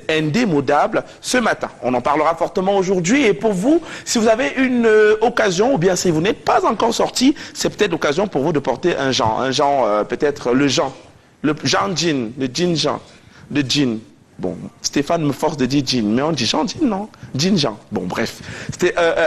indémodable ce matin. On en parlera fortement aujourd'hui et pour vous, si vous avez une occasion ou bien si vous n'êtes pas encore sorti, c'est peut-être l'occasion pour vous de porter un Jean, peut-être le Jean Jean, le Jean, le Jean. Bon, Stéphane me force de dire Jean, mais on dit Jean, non, Jean. Bon, bref.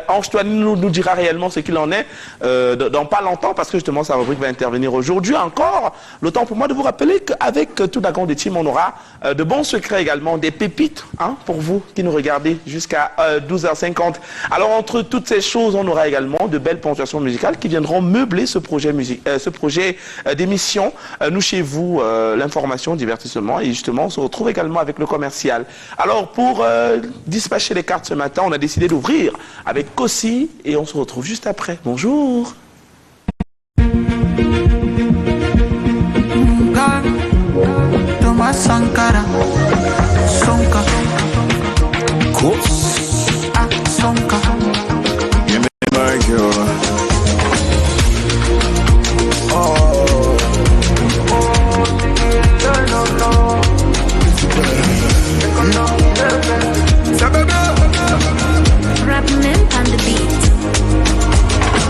Ange-Toine nous dira réellement ce qu'il en est dans pas longtemps, parce que justement sa rubrique va intervenir aujourd'hui encore. Le temps pour moi de vous rappeler qu'avec toute la grande team, on aura de bons secrets également, des pépites pour vous qui nous regardez jusqu'à 12h50. Alors entre toutes ces choses, on aura également de belles ponctuations musicales qui viendront meubler ce projet d'émission. Nous chez vous, l'information, divertissement, et justement on se retrouve également avec le commercial. Alors pour dispatcher les cartes ce matin, on a décidé d'ouvrir avec Kossi et on se retrouve juste après. Bonjour. Thomas Sankara, Sonka, Sonka.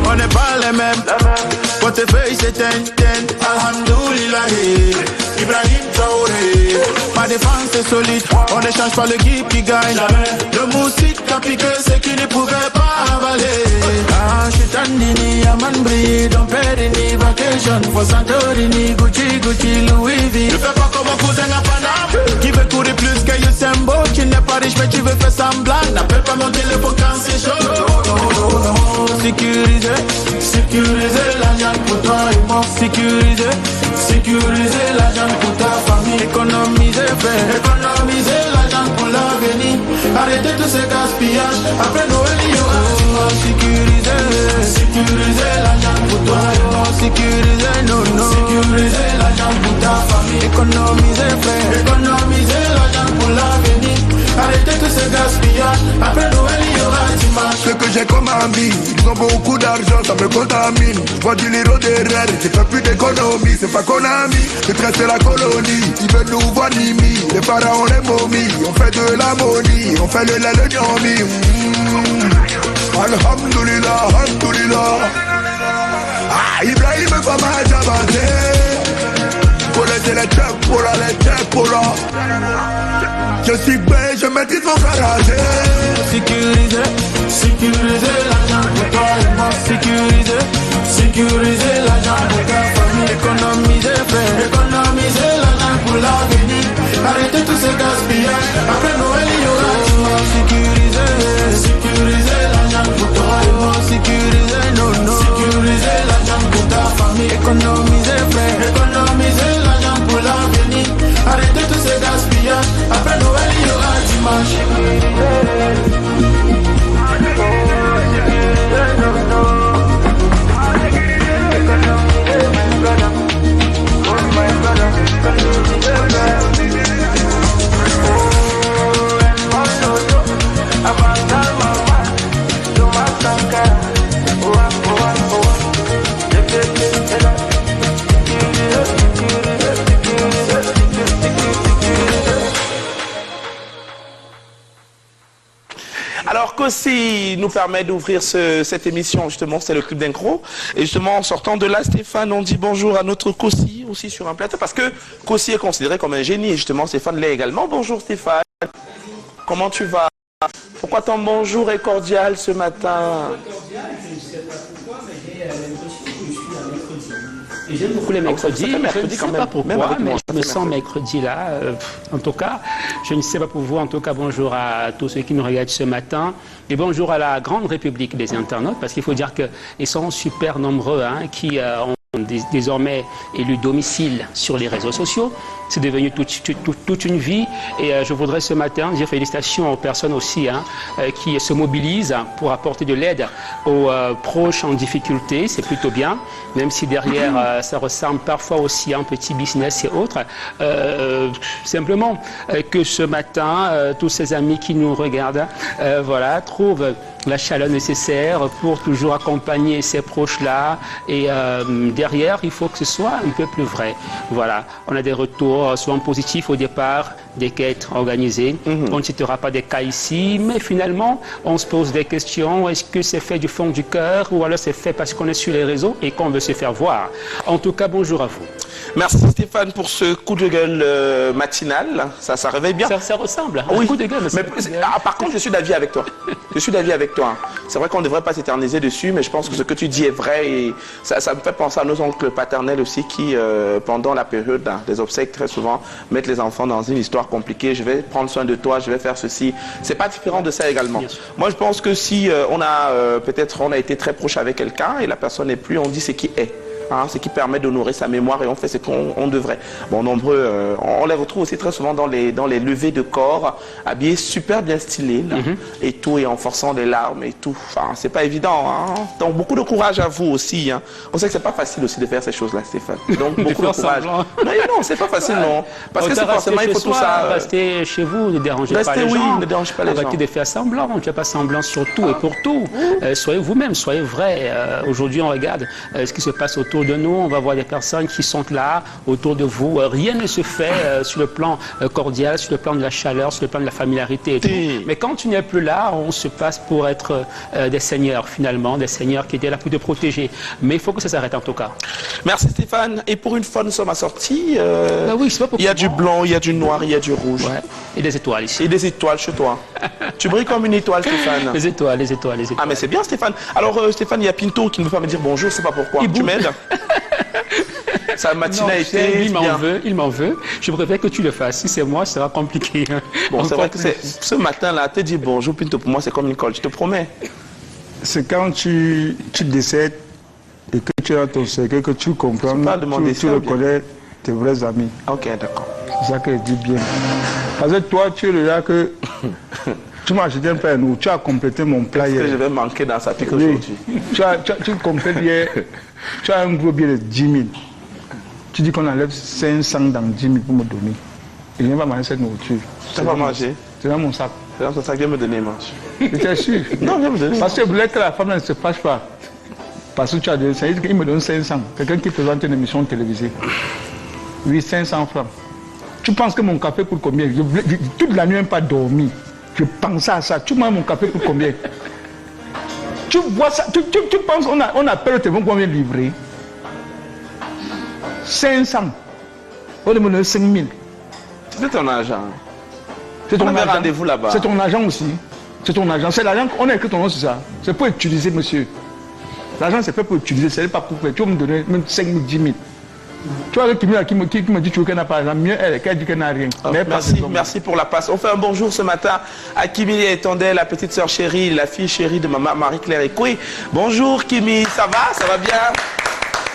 On n'est pas les mêmes. Portefeuille c'est ten. Alhamdoulilah. Ibrahim Traoré. Ma défense est solide. On n'échange pas l'équipe qui gagne. Le moustique a piqué ce qu'il ne pouvait pas avaler. Ah, Chitandini, Amanbri, Dom Perini, Vacation, for Santorini, Gucci, Louis V. Ne fais pas comme un cousin à Paname qui veut courir plus que Yusembo, qui n'est pas riche mais qui veut faire semblant. N'appelle pas mon téléphone quand c'est chaud. Sécuriser l'argent pour toi et moi. Sécuriser l'argent pour ta famille. Économiser l'argent pour l'avenir. Arrêtez tous ces gaspillages. Après Noël, il y aura sécuriser l'argent pour toi et moi. Sécuriser l'argent pour ta famille. Économiser l'argent pour l'avenir. Arrêtez tous ces gaspillages. Après Noël, il y aura dimanche. Ce que j'ai comme ami, ils ont beaucoup d'argent, ça me contamine. Je vois du liro derrière, j'ai fait plus d'économie. C'est pas qu'on a mis, c'est presque la colonie. Ils veulent nous voir nimi, les parents ont les momies. On fait de l'harmonie, on fait le lait, le nyami. Alhamdoulilah, alhamdoulilah. Ah, Ibrahim va m'a diamanté. Connaissez les tchèques pour là, les tchèques pour là. Je suis bête, je maîtrise mon garage. Sécuriser l'argent pour toi et moi. Sécuriser l'argent pour ta famille. Économiser l'argent pour l'avenir. Arrêtez tous ces gaspillages. Après Noël, il y aura dimanche. Sécuriser l'argent pour toi et moi. Sécuriser l'argent pour ta famille. Économiser l'argent pour l'avenir. Arrêtez tous ces gaspillages. Après Noël, il y aura dimanche. Alors Kossi nous permet d'ouvrir cette émission, justement, c'est le Club d'Incro. Et justement, en sortant de là, Stéphane, on dit bonjour à notre Kossi, aussi sur un plateau, parce que Kossi est considéré comme un génie, et justement, Stéphane l'est également. Bonjour Stéphane, comment tu vas? Pourquoi ton bonjour est cordial ce matin? J'aime beaucoup les mercredis, je ne sais pas pourquoi, mais je me sens mercredi là. En tout cas, je ne sais pas pour vous, en tout cas, bonjour à tous ceux qui nous regardent ce matin. Et bonjour à la grande république des internautes, parce qu'il faut dire qu'ils sont super nombreux, qui ont désormais élu domicile sur les réseaux sociaux. C'est devenu toute une vie et je voudrais ce matin dire félicitations aux personnes aussi qui se mobilisent pour apporter de l'aide aux proches en difficulté. C'est plutôt bien, même si derrière ça ressemble parfois aussi à un petit business et autres. Simplement que ce matin, tous ces amis qui nous regardent, voilà, trouvent la chaleur nécessaire pour toujours accompagner ces proches-là. Et derrière, il faut que ce soit un peu plus vrai. Voilà, on a des retours souvent positifs au départ, des quêtes organisées. On ne citera pas des cas ici, mais finalement, on se pose des questions. Est-ce que c'est fait du fond du cœur ou alors c'est fait parce qu'on est sur les réseaux et qu'on veut se faire voir? En tout cas, bonjour à vous. Merci Stéphane pour ce coup de gueule matinal. Ça réveille bien. Ça ressemble à un coup de gueule. Mais, par contre, je suis d'avis avec toi. Je suis d'avis avec toi. C'est vrai qu'on ne devrait pas s'éterniser dessus, mais je pense que ce que tu dis est vrai. Et ça me fait penser à nos oncles paternels aussi qui, pendant la période des obsèques, très souvent, mettent les enfants dans une histoire compliquée. Je vais prendre soin de toi, je vais faire ceci. C'est pas différent de ça également. Moi, je pense que si on a été très proche avec quelqu'un et la personne n'est plus, on dit ce qui est. Ce qui permet d'honorer sa mémoire et on fait ce qu'on devrait. Bon, nombreux, on les retrouve aussi très souvent dans les levées de corps, habillés super bien stylés, là, et tout, et en forçant des larmes et tout. Enfin, c'est pas évident. Donc, beaucoup de courage à vous aussi. On sait que c'est pas facile aussi de faire ces choses-là, Stéphane. Donc, beaucoup de courage. Non, c'est pas facile, non. Parce que c'est forcément, il faut tout ça. Restez chez vous, ne dérangez pas les gens. Ne dérangez pas les gens. Arrêtez de faire semblant. On ne fait pas semblant sur tout et pour tout. Soyez vous-même, soyez vrai. Aujourd'hui, on regarde ce qui se passe autour de nous, on va voir des personnes qui sont là autour de vous. Rien ne se fait sur le plan cordial, sur le plan de la chaleur, sur le plan de la familiarité et tout. Mais quand tu n'es plus là, on se passe pour être des seigneurs finalement, des seigneurs qui étaient là pour te protéger. Mais il faut que ça s'arrête en tout cas. Merci Stéphane. Et pour une fois, nous sommes assortis. Oui, c'est pas pour il y a du blanc, il y a du noir, il y a du rouge. Ouais. Et des étoiles ici. Et des étoiles chez toi. Tu brilles comme une étoile, Stéphane. Les étoiles. Ah, mais c'est bien, Stéphane. Alors, Stéphane, il y a Pinto qui ne veut pas me dire bonjour, c'est pas pourquoi. Tu m'aides? Sa matinée a été il m'en veut. Je préfère que tu le fasses. Si c'est moi, ça sera compliqué. Bon, c'est vrai que ce matin-là, te dire bonjour, Pinto, pour moi, c'est comme une colle, je te promets. C'est quand tu décèdes et que tu as ton secret, que tu comprends, tu reconnais tes vrais amis. Ok, d'accord. C'est ça que je dis bien. Parce que toi, tu es le gars que... Tu m'as acheté un pain nous, tu as complété mon plat hier. Est-ce que je vais manquer dans sa pique aujourd'hui? Tu complètes hier, tu as un gros billet de 10 000. Tu dis qu'on enlève 500 dans 10 000 pour me donner. Et je ne vais pas manger cette nourriture. Tu vas manger? C'est dans mon sac. C'est dans ton sac, viens me donner, mange. J'étais sûr. Non, viens me donner. Parce que je voulais que la femme ne se fâche pas. Parce que tu as donné, ça veut dire qu'il me donne 500. Quelqu'un qui présente une émission télévisée. Oui, 500 francs. Tu penses que mon café coûte combien? Toute la nuit, je n'ai pas dormi. Je pensais à ça. Tu manges mon café pour combien? Tu vois ça? Tu penses qu'on appelle le téléphone combien livré? 500. On me donne 5 000. C'est ton argent. C'est ton argent. Rendez-vous là-bas. C'est ton argent aussi. C'est ton argent. C'est l'argent. On a écrit ton nom sur ça. C'est pour utiliser, monsieur. L'argent, c'est fait pour utiliser. C'est pas pour faire. Tu vas me donner même 5 000, 10 000. Tu vois, qui me dit qu'elle n'a pas d'argent, mieux elle qu'elle dit qu'elle n'a rien. Merci pour la passe. On fait un bonjour ce matin à Kimi et Tondel, la petite sœur chérie, la fille chérie de maman Marie-Claire Ekoué. Bonjour Kimi, ça va bien?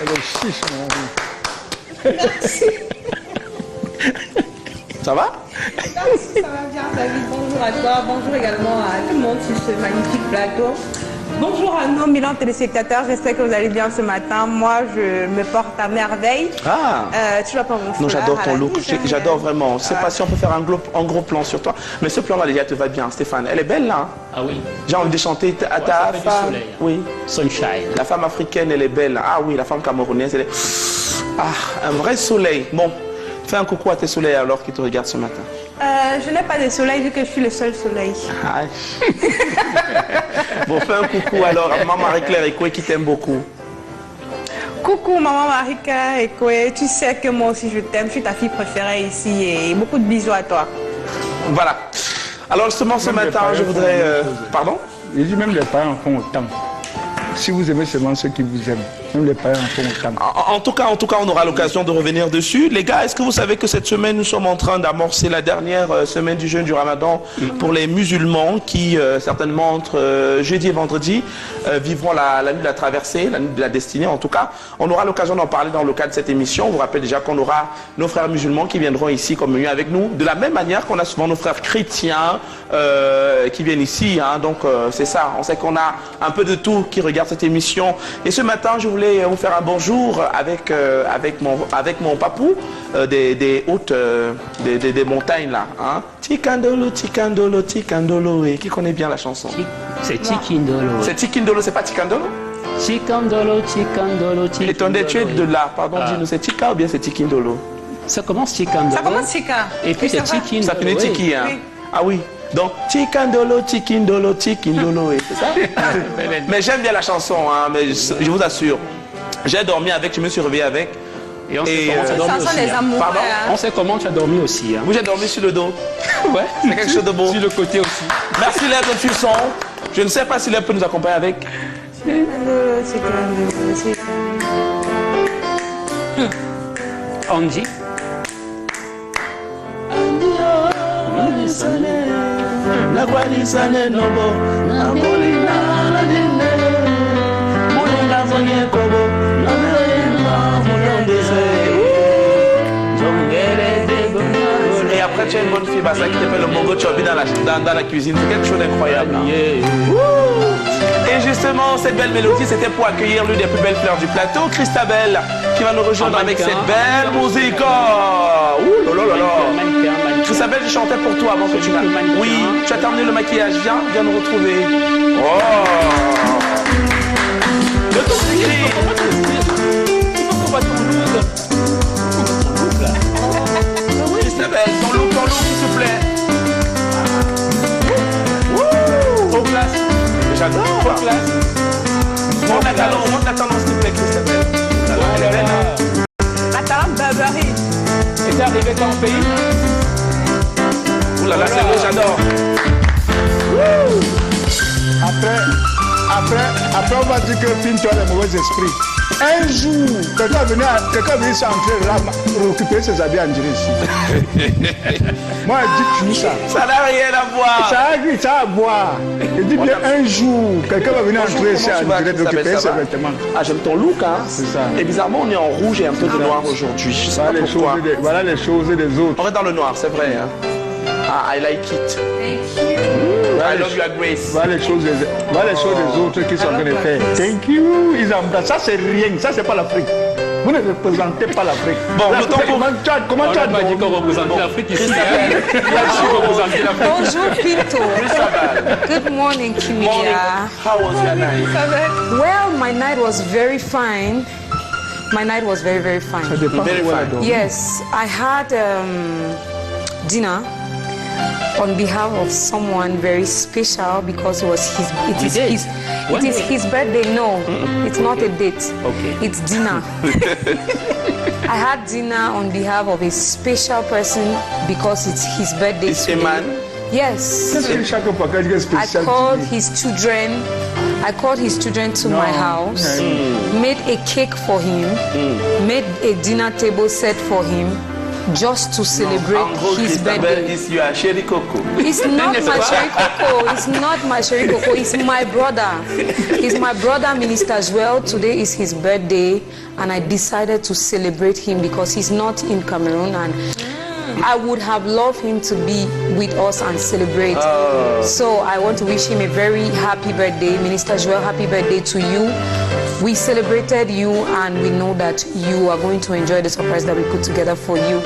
Elle est chiche, mon ami. Merci. Ça va? Merci, ça va bien David. Bonjour à toi, bonjour également à tout le monde sur ce magnifique plateau. Bonjour à nos millions de téléspectateurs, j'espère que vous allez bien ce matin. Moi, je me porte à merveille. Tu vas pas mon Non, j'adore ton look, j'adore vraiment. Je ne sais pas si on peut faire un gros plan sur toi, mais ce plan-là déjà te va bien, Stéphane. Elle est belle là. Ah oui. J'ai envie de chanter à ta femme. Soleil, hein. Oui. Sunshine. La femme africaine, elle est belle. Ah oui, la femme camerounaise, elle est... Ah, un vrai soleil. Bon, fais un coucou à tes soleils alors qui te regardent ce matin. Je n'ai pas de soleil vu que je suis le seul soleil. Bon, fais un coucou alors à maman Marie-Claire Ekoué qui t'aime beaucoup. Coucou maman Marie-Claire Ekoué, tu sais que moi aussi je t'aime, je suis ta fille préférée ici et beaucoup de bisous à toi. Voilà. Alors justement ce matin, je voudrais... Pardon? Il dit même les parents font autant. Si vous aimez seulement ceux qui vous aiment, même les parents font autant. En tout cas, on aura l'occasion de revenir dessus. Les gars, est-ce que vous savez que cette semaine, nous sommes en train d'amorcer la dernière semaine du jeûne du Ramadan pour les musulmans qui, certainement, entre jeudi et vendredi, vivront la nuit de la traversée, la nuit de la destinée. En tout cas, on aura l'occasion d'en parler dans le cadre de cette émission. On vous rappelle déjà qu'on aura nos frères musulmans qui viendront ici communier avec nous, de la même manière qu'on a souvent nos frères chrétiens qui viennent ici. Donc, c'est ça. On sait qu'on a un peu de tout qui regarde cette émission. Et ce matin, je voulais vous faire un bonjour avec mon papou des hautes, des montagnes là. Hein? Tikandolo, Tikandolo, Tikandolo. Et qui connaît bien la chanson? C'est Tikindolo. C'est Tikindolo, c'est pas Tikandolo? Tikandolo, Tikandolo, Tikindolo. Et ton tu es de là, pardon, dis-nous, c'est Tika ou bien c'est Tikindolo? Ça commence Tikandolo. Ça commence Tika. Et puis c'est Tikindolo. Ça finit Tiki, hein? Oui. Ah oui. Donc, Tikandolo, Tikindolo, Tikindolo, c'est ça? Mais j'aime bien la chanson, hein, mais je vous assure. J'ai dormi avec, je me suis réveillé avec. Et on sait comment tu as dormi Ça sent aussi. les amours. Pardon? On sait comment tu as dormi aussi. Hein. Vous, j'ai dormi sur le dos. Ouais. C'est quelque chose de beau. Sur le côté aussi. Merci Lève de Tusson. Je ne sais pas si Lève peut nous accompagner avec. Andy. La guarisane nobo, la molina la dine, molina zonye kobo, la molina moulon et après tu as une bonne fille Bassa qui te fait le mongo chobi dans la cuisine, c'est quelque chose d'incroyable. Et justement, cette belle mélodie, c'était pour accueillir l'une des plus belles fleurs du plateau, Christabel, qui va nous rejoindre avec cette belle musique. Ouh là là là là. Christabel, je chantais pour toi avant que tu n'as. Oui, tu as terminé le maquillage. Viens nous retrouver. Oh. Le ton Christabel, ton look, s'il te plaît. Au classe. J'adore. Au classe. Monte la tendance, s'il te plaît, Christabel. La talente Burberry. Et t'es arrivé quand au pays? Ouh là là, c'est vrai, j'adore. Après, on va dire que Pinto a les mauvais esprits. Un jour, quelqu'un venait s'entrer là pour occuper ses habits en direct ici. Moi, je dis ça. Ça n'a rien à voir. Ça a à voir. Je dis bien un jour, quelqu'un va venir entrer ici en direct pour occuper ses vêtements. Ah, j'aime ton look, hein. C'est ça. Et bizarrement, on est en rouge et un peu de noir aujourd'hui. Je sais pas pourquoi. Voilà les choses des autres. On est dans le noir, c'est vrai. Hein. Ah, I like it. I love your grace. Voilà les choses des autres qui sont en train de faire. Thank you. Ils embrassent. Ça, c'est rien. Ça, c'est pas l'Afrique. Vous ne représentez pas l'Afrique. Bon, le temps pour... Comment tu as dit qu'on représentait l'Afrique ici. Bonjour Pinto. Good morning, Kimia. How was your night? Well, my night was very fine. My night was very, very fine. Very fine. Yes, I had dinner on behalf of someone very special because it is his birthday. No, it's not a date. Okay. It's dinner. I had dinner on behalf of a special person because it's his birthday. It's a man? Yes. I called his children to my house, made a cake for him, made a dinner table set for him, just to celebrate his birthday. Is your Sherry Coco? It's not my Sherry Coco. It's not my Sherry Coco. It's my brother. It's my brother, Minister Joel. Today is his birthday, and I decided to celebrate him because he's not in Cameroon, and I would have loved him to be with us and celebrate. So I want to wish him a very happy birthday. Minister Joel, happy birthday to you. We celebrated you and we know that you are going to enjoy the surprise that we put together for you.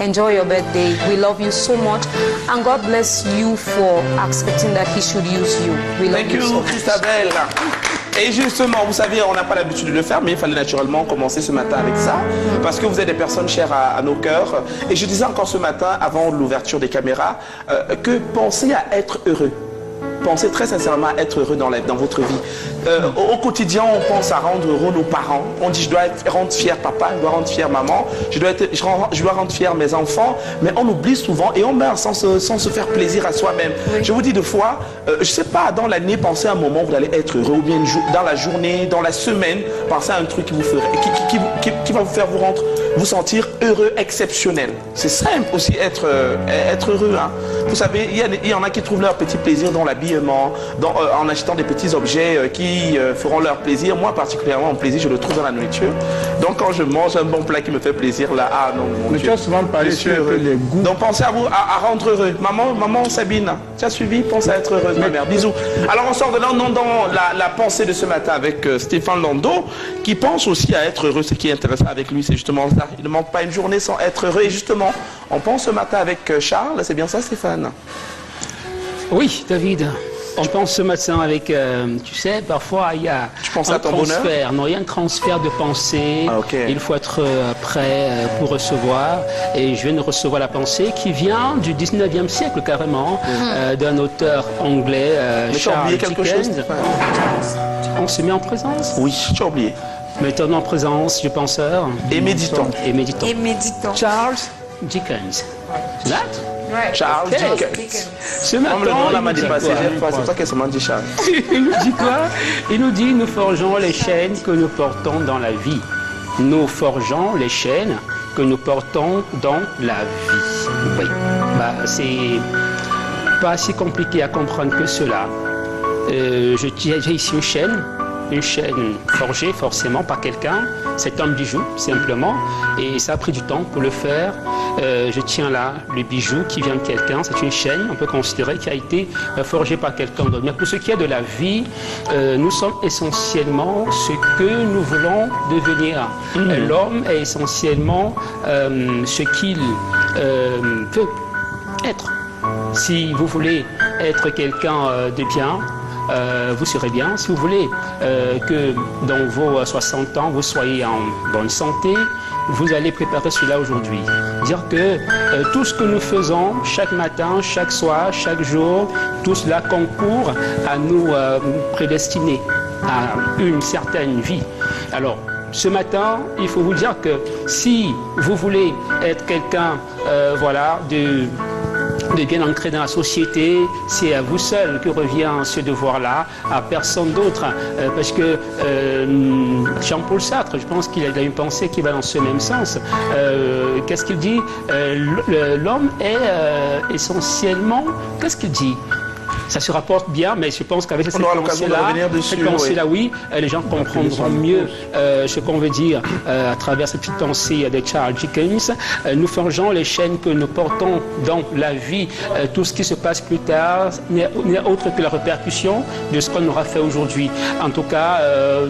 Enjoy your birthday. We love you so much and God bless you for accepting that he should use you. We love you so much. Christabel. Et justement, vous savez, on n'a pas l'habitude de le faire, mais il fallait naturellement commencer ce matin avec ça, parce que vous êtes des personnes chères à nos cœurs. Et je disais encore ce matin, avant l'ouverture des caméras, que pensez à être heureux. Pensez très sincèrement à être heureux dans votre vie. Au quotidien, on pense à rendre heureux nos parents. On dit, je dois rendre fier papa, je dois rendre fier maman, je dois rendre fier mes enfants. Mais on oublie souvent et on meurt sans se faire plaisir à soi-même. Oui. Je vous dis deux fois, je ne sais pas, dans l'année, pensez à un moment où vous allez être heureux, ou bien dans la journée, dans la semaine, pensez à un truc qui va vous faire vous sentir heureux, exceptionnel. C'est simple aussi, être heureux. Hein. Vous savez, il y en a qui trouvent leur petit plaisir dans l'habit quotidiennement en achetant des petits objets qui feront leur plaisir. Moi, particulièrement, mon plaisir, je le trouve dans la nourriture. Donc, quand je mange un bon plat qui me fait plaisir, là, ah non, mon Dieu. Tu as souvent parlé sur les goûts. Donc, pensez à vous, à rendre heureux. Maman Sabine, tu as suivi, pense à être heureuse, ma mère. Bisous. Alors, on sort de là, dans la pensée de ce matin avec Stéphane Lando, qui pense aussi à être heureux. Ce qui est intéressant avec lui, c'est justement ça. Il ne manque pas une journée sans être heureux. Et justement, on pense ce matin avec Charles. C'est bien ça, Stéphane? Oui, David. On pense ce matin avec, tu sais, parfois il y a un transfert. Non, il y a un transfert de pensée. Ah, okay. Il faut être prêt pour recevoir. Et je viens de recevoir la pensée qui vient du 19e siècle carrément, d'un auteur anglais, Charles Dickens. On se met en présence? Oui, tu as oublié. Mettons en présence du penseur. Et méditons. Et méditons. Et méditons. Charles Dickens. That? Ouais. Charles Dickens. Ce matin, on m'a dépassé. C'est pas qu'elle se m'a dit Charles. Il nous dit quoi? Il nous dit, nous forgeons les chaînes que nous portons dans la vie. Nous forgeons les chaînes que nous portons dans la vie. Oui. C'est pas si compliqué à comprendre que cela. J'ai ici une chaîne forgée forcément par quelqu'un. C'est un bijou simplement et ça a pris du temps pour le faire. Je tiens là le bijou qui vient de quelqu'un. C'est une chaîne, on peut considérer, qui a été forgée par quelqu'un d'autre. Mais pour ce qui est de la vie, nous sommes essentiellement ce que nous voulons devenir. L'homme est essentiellement ce qu'il peut être. Si vous voulez être quelqu'un de bien, vous serez bien. Si vous voulez que dans vos 60 ans, vous soyez en bonne santé, vous allez préparer cela aujourd'hui. Dire que tout ce que nous faisons chaque matin, chaque soir, chaque jour, tout cela concourt à nous prédestiner à une certaine vie. Alors, ce matin, il faut vous dire que si vous voulez être quelqu'un de bien ancré dans la société, c'est à vous seul que revient ce devoir-là, à personne d'autre. Parce que Jean-Paul Sartre, je pense qu'il a une pensée qui va dans ce même sens. Qu'est-ce qu'il dit? L'homme est essentiellement... Qu'est-ce qu'il dit? Ça se rapporte bien, mais je pense qu'avec cette pensée-là, oui, les gens comprendront mieux ce qu'on veut dire à travers cette petite pensée de Charles Dickens. Nous forgeons les chaînes que nous portons dans la vie. Tout ce qui se passe plus tard n'est autre que la répercussion de ce qu'on aura fait aujourd'hui. En tout cas,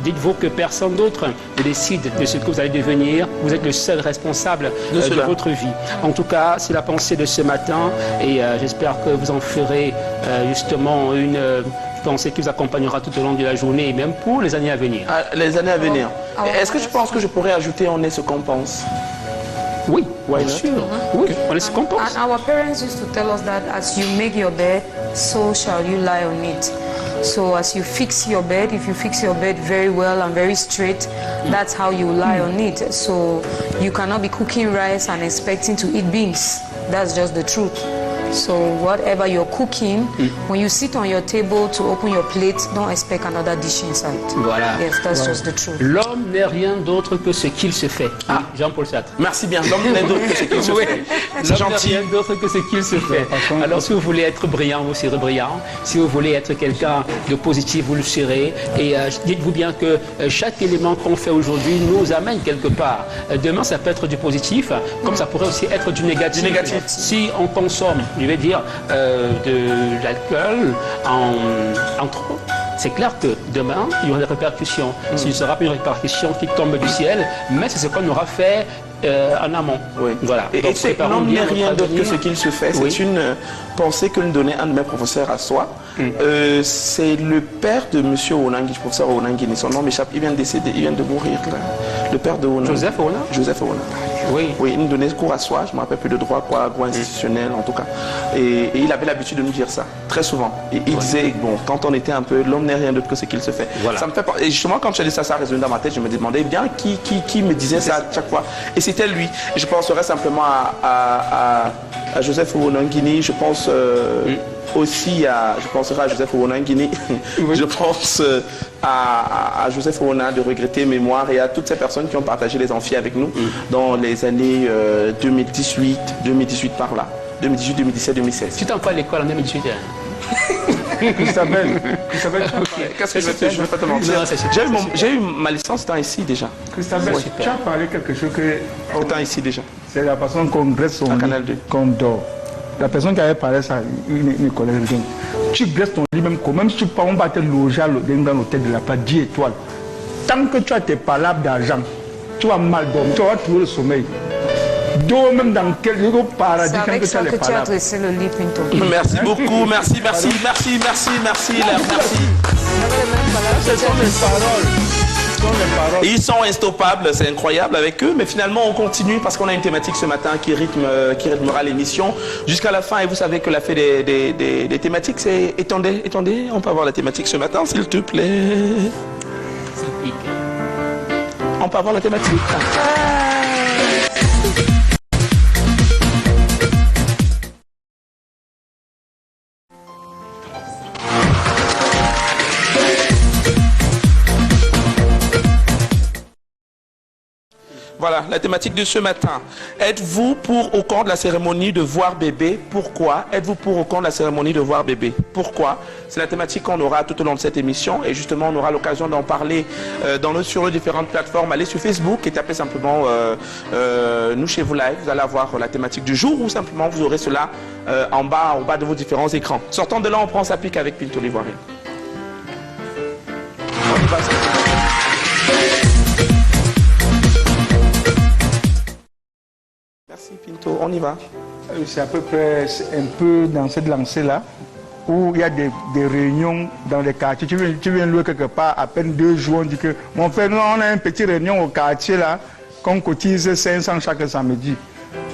dites-vous que personne d'autre ne décide de ce que vous allez devenir. Vous êtes le seul responsable de votre vie. En tout cas, c'est la pensée de ce matin et j'espère que vous en ferez justement une pensée qui vous accompagnera tout au long de la journée et même pour les années à venir. Les années à venir. Est-ce que tu penses que je pourrais ajouter on est ce qu'on pense? Oui, bien sûr. Oui, on est ce qu'on pense. And our parents used to tell us that as you make your bed, so shall you lie on it. So as you fix your bed, if you fix your bed very well and very straight, that's how you lie on it. So you cannot be cooking rice and expecting to eat beans. That's just the truth. So whatever you're cooking, when you sit on your table to open your plate, don't expect another dish inside. Voilà. Yes, that's just the truth. L'homme n'est rien d'autre que ce qu'il se fait. Ah, Jean-Paul Sartre. Merci bien. L'homme n'est d'autre que ce qu'il se fait. C'est gentil. L'homme n'est rien d'autre que ce qu'il se fait. Alors si vous voulez être brillant, vous serez brillant. Si vous voulez être quelqu'un de positif, vous le serez. Et dites-vous bien que chaque élément qu'on fait aujourd'hui nous amène quelque part. Demain, ça peut être du positif, comme ça pourrait aussi être du négatif. Si on consomme, je vais dire, de l'alcool en trop, c'est clair que demain, il y aura des répercussions. Ce ne sera pas une répercussion qui tombe du ciel, mais c'est ce qu'on aura fait en amont. Oui. Voilà. Et l'homme n'est rien d'autre que ce qu'il se fait. Oui. C'est une pensée que nous donnait un de mes professeurs à soi. C'est le père de M. Onangi, professeur Onangi, son nom m'échappe, il vient de décéder, il vient de mourir. Là. Le père de Onangi. Joseph Ona. Joseph Ona. Oui. Oui, il nous donnait cours à soi, je ne me rappelle plus de droit institutionnel en tout cas. Et il avait l'habitude de nous dire ça, très souvent. Et il disait, bon, quand on était un peu, l'homme n'est rien d'autre que ce qu'il se fait. Voilà. Ça me fait. Et justement, quand tu as dit ça, ça a résonné dans ma tête, je me demandais bien qui me disait ça à chaque fois. Et c'était lui. Et je penserais simplement à Joseph Onangini, je pense aussi je penserai à Joseph Onangini, je pense à Joseph Ona de regretter mémoire et à toutes ces personnes qui ont partagé les amphis avec nous dans les années 2018 par là. 2018, 2017, 2016. Tu t'en fais à l'école en 2018 hein? Christabel, Qu'est-ce que je vais faire? Je ne vais pas te mentir. J'ai eu ma licence temps ici déjà. Christabel, tu as parlé quelque chose que... Temps ici déjà. C'est la personne qu'on graisse son Canal 2. qu'on dort. La personne qui avait parlé ça, une collègue, tu graisses ton lit même si tu pars, on va te loger dans l'hôtel de la part 10 étoiles. Tant que tu as tes palabres d'argent, tu vas mal dormir, tu vas trouver le sommeil. Dors même dans quel paradis quand avec tu as ça les que tu as palabres. dressé le lit, Pinto. Merci beaucoup, merci. Vous avez les mêmes paroles. Ce sont mes paroles. Ils sont instoppables, c'est incroyable avec eux, mais finalement on continue parce qu'on a une thématique ce matin qui rythmera l'émission jusqu'à la fin. Et vous savez que la fête des thématiques, c'est étendez, on peut avoir la thématique ce matin s'il te plaît. On peut avoir la thématique. Voilà, la thématique de ce matin. Êtes-vous pour ou contre la cérémonie de voir bébé? Pourquoi? Êtes-vous pour ou contre la cérémonie de voir bébé? Pourquoi? C'est la thématique qu'on aura tout au long de cette émission et justement on aura l'occasion d'en parler sur les différentes plateformes. Allez sur Facebook et tapez simplement Nous chez vous live. Vous allez avoir la thématique du jour ou simplement vous aurez cela en bas de vos différents écrans. Sortant de là, on prend sa pique avec Pinto l'Ivoirien. On y va. Merci Pinto, on y va. C'est à peu près un peu dans cette lancée-là où il y a des réunions dans les quartiers. Tu viens louer quelque part, à peine 2 jours, on dit que mon frère, nous on a une petite réunion au quartier là, qu'on cotise 500 chaque samedi.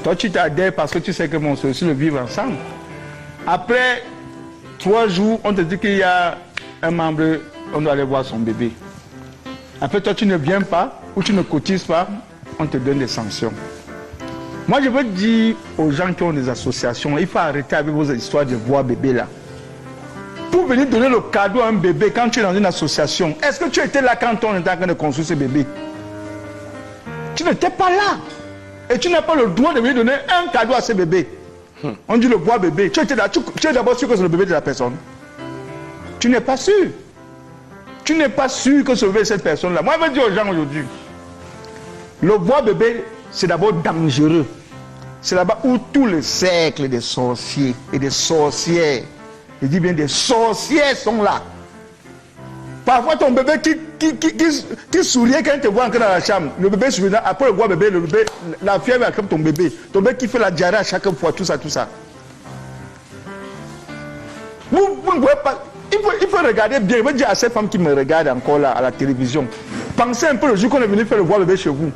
Toi tu t'adhères parce que tu sais que mon c'est aussi le vivre ensemble. Après 3 jours, on te dit qu'il y a un membre, on doit aller voir son bébé. Après toi tu ne viens pas ou tu ne cotises pas, on te donne des sanctions. Moi, je veux dire aux gens qui ont des associations, il faut arrêter avec vos histoires de voir bébé là. Pour venir donner le cadeau à un bébé quand tu es dans une association, est-ce que tu étais là quand on était en train de construire ce bébé? Tu n'étais pas là. Et tu n'as pas le droit de venir donner un cadeau à ce bébé. On dit le voir bébé. Tu étais là, tu es d'abord sûr que c'est le bébé de la personne. Tu n'es pas sûr. Tu n'es pas sûr que c'est le bébé de cette personne-là. Moi, je veux dire aux gens aujourd'hui, le voir bébé, c'est d'abord dangereux. C'est là-bas où tous les cercles des sorciers et des sorcières, je dis bien des sorcières sont là. Parfois ton bébé qui souriait quand il te voit entrer dans la chambre, le bébé souriant, après le voir bébé, la fièvre attrape ton bébé qui fait la diarrhée à chaque fois, tout ça. Vous ne pouvez pas, il faut regarder bien, je veux dire à ces femmes qui me regardent encore là à la télévision, pensez un peu le jour qu'on est venu faire le voir bébé chez vous.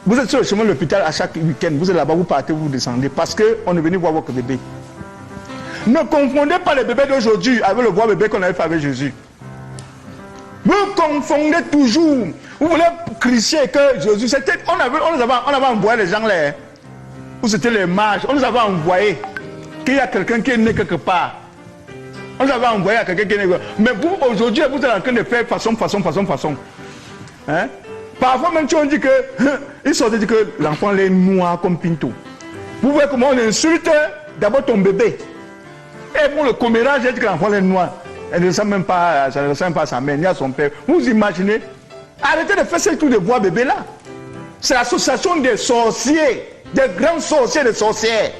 Vous êtes sur le chemin de l'hôpital à chaque week-end, vous êtes là-bas, vous partez, vous descendez, parce qu'on est venu voir votre bébé. Ne confondez pas le bébé d'aujourd'hui avec le voir bébé qu'on avait fait avec Jésus. Vous confondez toujours. Vous voulez crier que Jésus, c'était, on avait envoyé les gens là, hein, où c'était les mages, on nous avait envoyé qu'il y a quelqu'un qui est né quelque part. On nous avait envoyé à quelqu'un qui est né quelque part. Mais vous, aujourd'hui, vous êtes en train de faire façon. Hein? Parfois même, tu on dit que ils sont dit que l'enfant est noir comme Pinto. Vous voyez comment on insulte d'abord ton bébé. Et pour le commérage, il dit que l'enfant est noir. Elle ne ressemble même pas, ça ne ressemble pas à sa mère ni à son père. Vous imaginez? Arrêtez de faire ce tour de voir bébé là. C'est l'association des sorciers, des grands sorciers, des sorcières.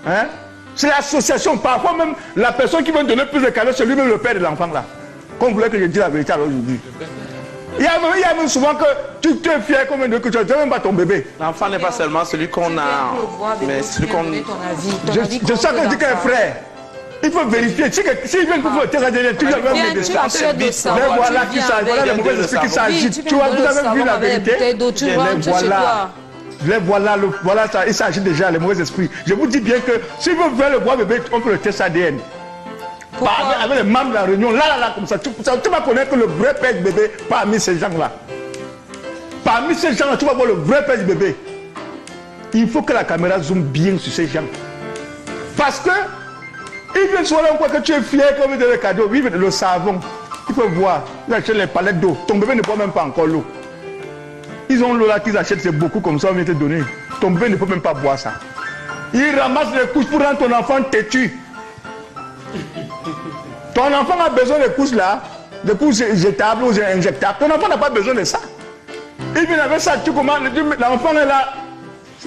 Hein? C'est l'association. Parfois même, la personne qui veut donner plus de cadeaux, c'est lui-même le père de l'enfant là. Comme vous voulez que je dise la vérité alors aujourd'hui. Il y a même souvent que tu te fier comme que tu n'as même pas ton bébé. L'enfant n'est pas seulement celui qu'on a, mais celui qu'on... Je sais que tu es frère. Il faut vérifier. S'il vient pour faire tes ADN, tu dois même me décider. Mais voilà qui s'agit. Voilà les mauvais esprits qui s'agitent. Tu vois, vous avez vu la vérité. Voilà ça, il s'agit déjà les mauvais esprits. Je vous dis bien que si vous voulez le voir bébé, on peut le test ADN. Avec les membres de la réunion, là, comme ça, tu vas connaître que le vrai père du bébé parmi ces gens-là. Parmi ces gens-là, tu vas voir le vrai père du bébé. Il faut que la caméra zoome bien sur ces gens. Parce que, ils viennent souvent là, on croit que tu es fier comme de le cadeau. Oui, le savon. Il faut voir. Ils achètent les palettes d'eau. Ton bébé ne boit même pas encore l'eau. Ils ont l'eau là qu'ils achètent, c'est beaucoup comme ça, on vient te donner. Ton bébé ne peut même pas boire ça. Ils ramassent les couches pour rendre ton enfant têtu. Ton enfant a besoin de couches là, de couches jetables ou injectables. Ton enfant n'a pas besoin de ça. Il vient avec ça, tu commandes, l'enfant est là.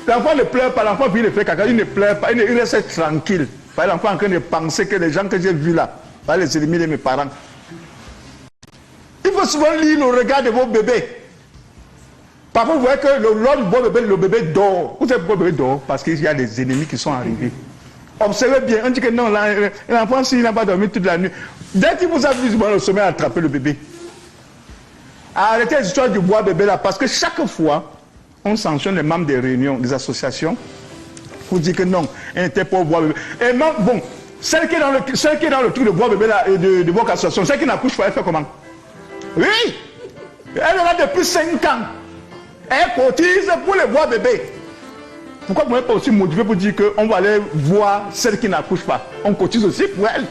L'enfant ne pleure pas, l'enfant vient de faire caca, il ne pleure pas, il reste tranquille. L'enfant est en train de penser que les gens que j'ai vus là, les ennemis de mes parents. Il faut souvent lire le regard de vos bébés. Parfois, vous voyez que lors du beau bébé, le bébé dort. Vous savez pourquoi le bébé dort? Parce qu'il y a des ennemis qui sont arrivés. Observez bien, on dit que non, l'enfant, s'il n'a pas dormi toute la nuit, dès qu'il vous a vu le sommeil, attraper le bébé. Arrêtez l'histoire du bois bébé là, parce que chaque fois, on sanctionne les membres des réunions, des associations, pour dire que non, elle n'était pas au bois bébé. Et même, bon, celle qui est dans le truc de bois bébé là, de votre association, celle qui n'accouche pas, elle fait comment? Oui! Elle est là depuis 5 ans. Elle cotise pour les bois bébés. Pourquoi vous n'êtes pas aussi motivé pour dire qu'on va aller voir celle qui n'accouche pas? On cotise aussi pour elle.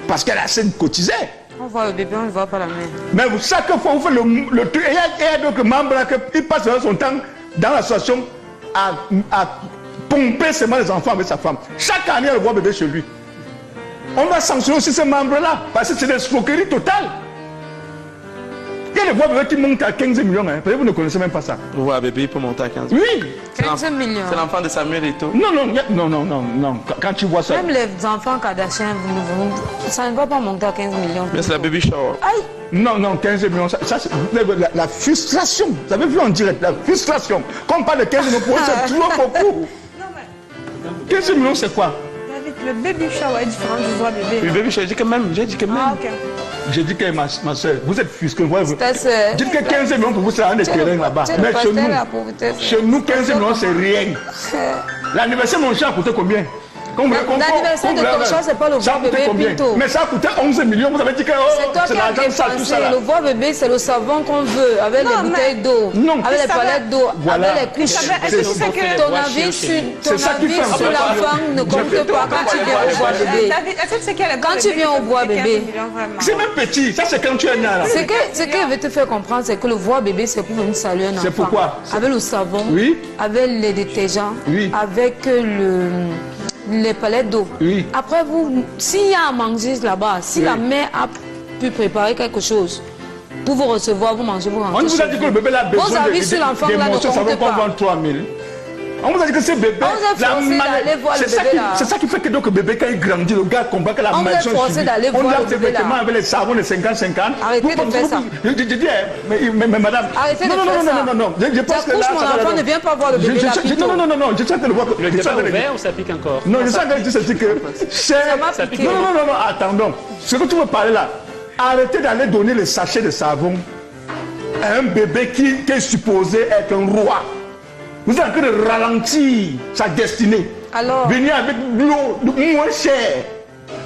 Parce qu'elle a assez de cotiser. On voit le bébé, on ne voit pas la mère. Mais chaque fois, on fait le truc. Et il y a d'autres membres là qui passent son temps dans l'association à pomper seulement les enfants avec sa femme. Chaque année, elle voit bébé chez lui. On va sanctionner aussi ces membres-là. Parce que c'est des escroqueries totales. Il y a des voix bébés qui montent à 15 millions. Hein. Peut-être vous ne connaissez même pas ça. Ouais, bébé, il peut monter à 15 millions. Oui. 15 millions. C'est l'enfant de Samuel Eto'o. Non. Quand tu vois ça. Même les enfants Kardashian, ça ne va pas monter à 15 millions. Mais c'est la baby shower. Aïe. Non, 15 millions. Ça c'est la frustration. Vous avez vu en direct, la frustration. Quand on parle de 15 millions, pour eux, c'est toujours beaucoup. 15 millions, c'est quoi? Le baby shower est différent du voix bébé. Le baby shower, j'ai dit que même. Ah, ok. J'ai dit que ma soeur, vous êtes fusqué. Dites que 15 millions pour vous, c'est un des terrains là-bas. Mais chez nous, 15 millions, c'est rien. L'anniversaire de mon chat a coûté combien? L'anniversaire de ton chat, c'est pas le voix bébé plutôt. Mais ça a coûté 11 millions. Vous avez dit que c'est l'argent ça, tout ça. Le voix bébé, c'est le savon qu'on veut, avec les bouteilles d'eau, avec les palettes d'eau, avec les couches. Ton avis sur l'enfant ne compte pas quand tu viens au voix bébé. Quand tu viens au voix bébé. C'est même petit. Ça, c'est quand tu es né là. Ce que je vais te faire comprendre, c'est que le voix bébé, c'est pour venir saluer un enfant. C'est pourquoi? Avec le savon, avec les détergents, avec les palettes d'eau. Oui. Après, s'il y a à manger là-bas, si la mère a pu préparer quelque chose pour vous recevoir, vous mangez, vous rentrez. On vous a dit que le bébé a besoin vos avis sur l'enfant là ne comptent pas. 3 000. On vous a dit que c'est bébé. On vous a forcé d'aller voir le bébé là. C'est ça qui fait que donc le bébé, quand il grandit, le gars combat que la maison. On vous a forcé d'aller voir le bébé là. On lave avec les savons de 50-50. Arrêtez de faire ça. Je dis, mais madame. Arrêtez de faire ça. Non. Je pense que là, mon enfant ne vient pas voir le bébé là. Non. Je sens que le voit. Le débat est ouvert ou ça pique encore? Non, je sens que c'est que. Ça pique. Non, attendons. Ce que tu veux parler là, arrêtez d'aller donner les sachets de savon à un bébé qui est supposé être un roi. Vous êtes en train de ralentir sa destinée. Alors, venez avec l'eau moins chère.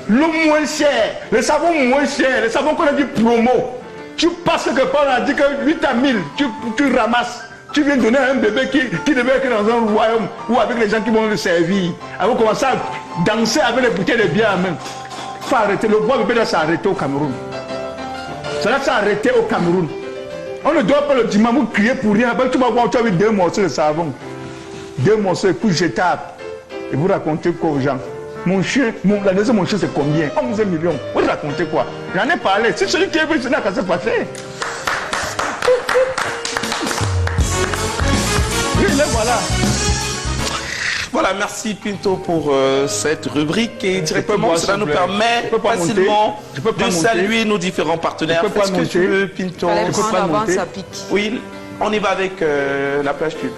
L'eau moins chère. Le savon moins cher. Le savon qu'on a dit promo. Tu passes quelque part, on a dit que 8 à 1000, tu ramasses. Tu viens donner à un bébé qui devait être dans un royaume ou avec les gens qui vont le servir. Avant de commencer à danser avec les bouteilles de bière en main. Il faut arrêter. Le bois bébé doit s'arrêter au Cameroun. Ça doit s'arrêter au Cameroun. On ne doit pas le dimanche, vous crier pour rien. Tu vas voir, tu as vu 2 morceaux de savon. 2 morceaux de coups jetables. Et vous racontez quoi aux gens? Mon chien, la deuxième mon chien c'est combien? 11 millions. Vous racontez quoi? J'en ai parlé. C'est celui qui est venu, c'est là que ça s'est passé. Oui, là, voilà. Voilà, merci Pinto pour cette rubrique et directement cela nous permet facilement de saluer nos différents partenaires. Est-ce que tu veux, Pinto? Oui, on y va avec la plage pub.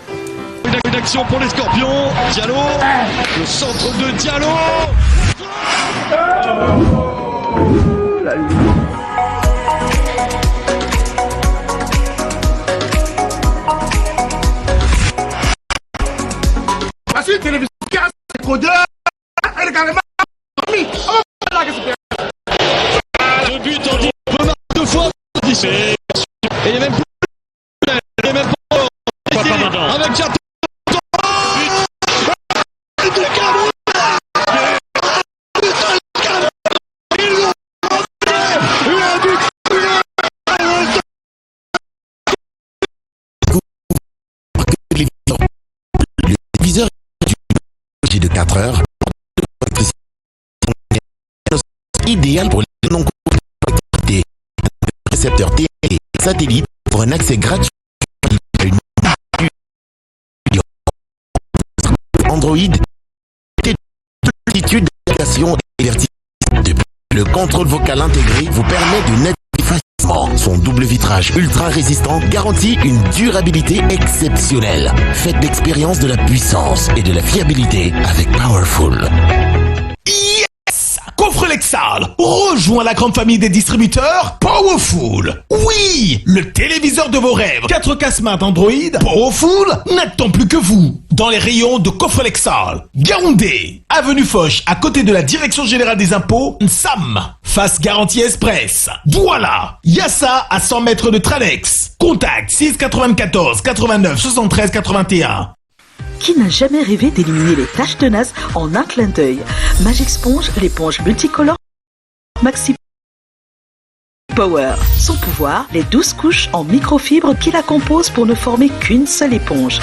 Une action pour les Scorpions, Diallo, le centre de Diallo. La suite télévision casse les codeurs. Elle est carrément mis. Le but en dit deux fois. Et il est même plus. Il est même pas. Avec Jato. De 4 heures idéal pour les non-connectés, récepteurs télé et satellites pour un accès gratuit à une Android et multitude d'applications divertissantes. Le contrôle vocal intégré vous permet de naviguer facilement. Son double vitrage ultra résistant garantit une durabilité exceptionnelle. Faites l'expérience de la puissance et de la fiabilité avec Powerful. Yes! Coffre Lexal rejoint la grande famille des distributeurs Powerful. Oui, le téléviseur de vos rêves 4K Smart Android Powerful n'attend plus que vous. Dans les rayons de Coffre Lexal, Gaoundé, avenue Foch, à côté de la Direction Générale des Impôts, Nsam, face Garantie Express. Voilà, Yassa à 100 mètres de Tranex. Contact 6 94 89 73 81. Qui n'a jamais rêvé d'éliminer les taches tenaces en un clin d'œil? Magic Sponge, l'éponge multicolore Maxi Power. Son pouvoir, les 12 couches en microfibre qui la composent pour ne former qu'une seule éponge.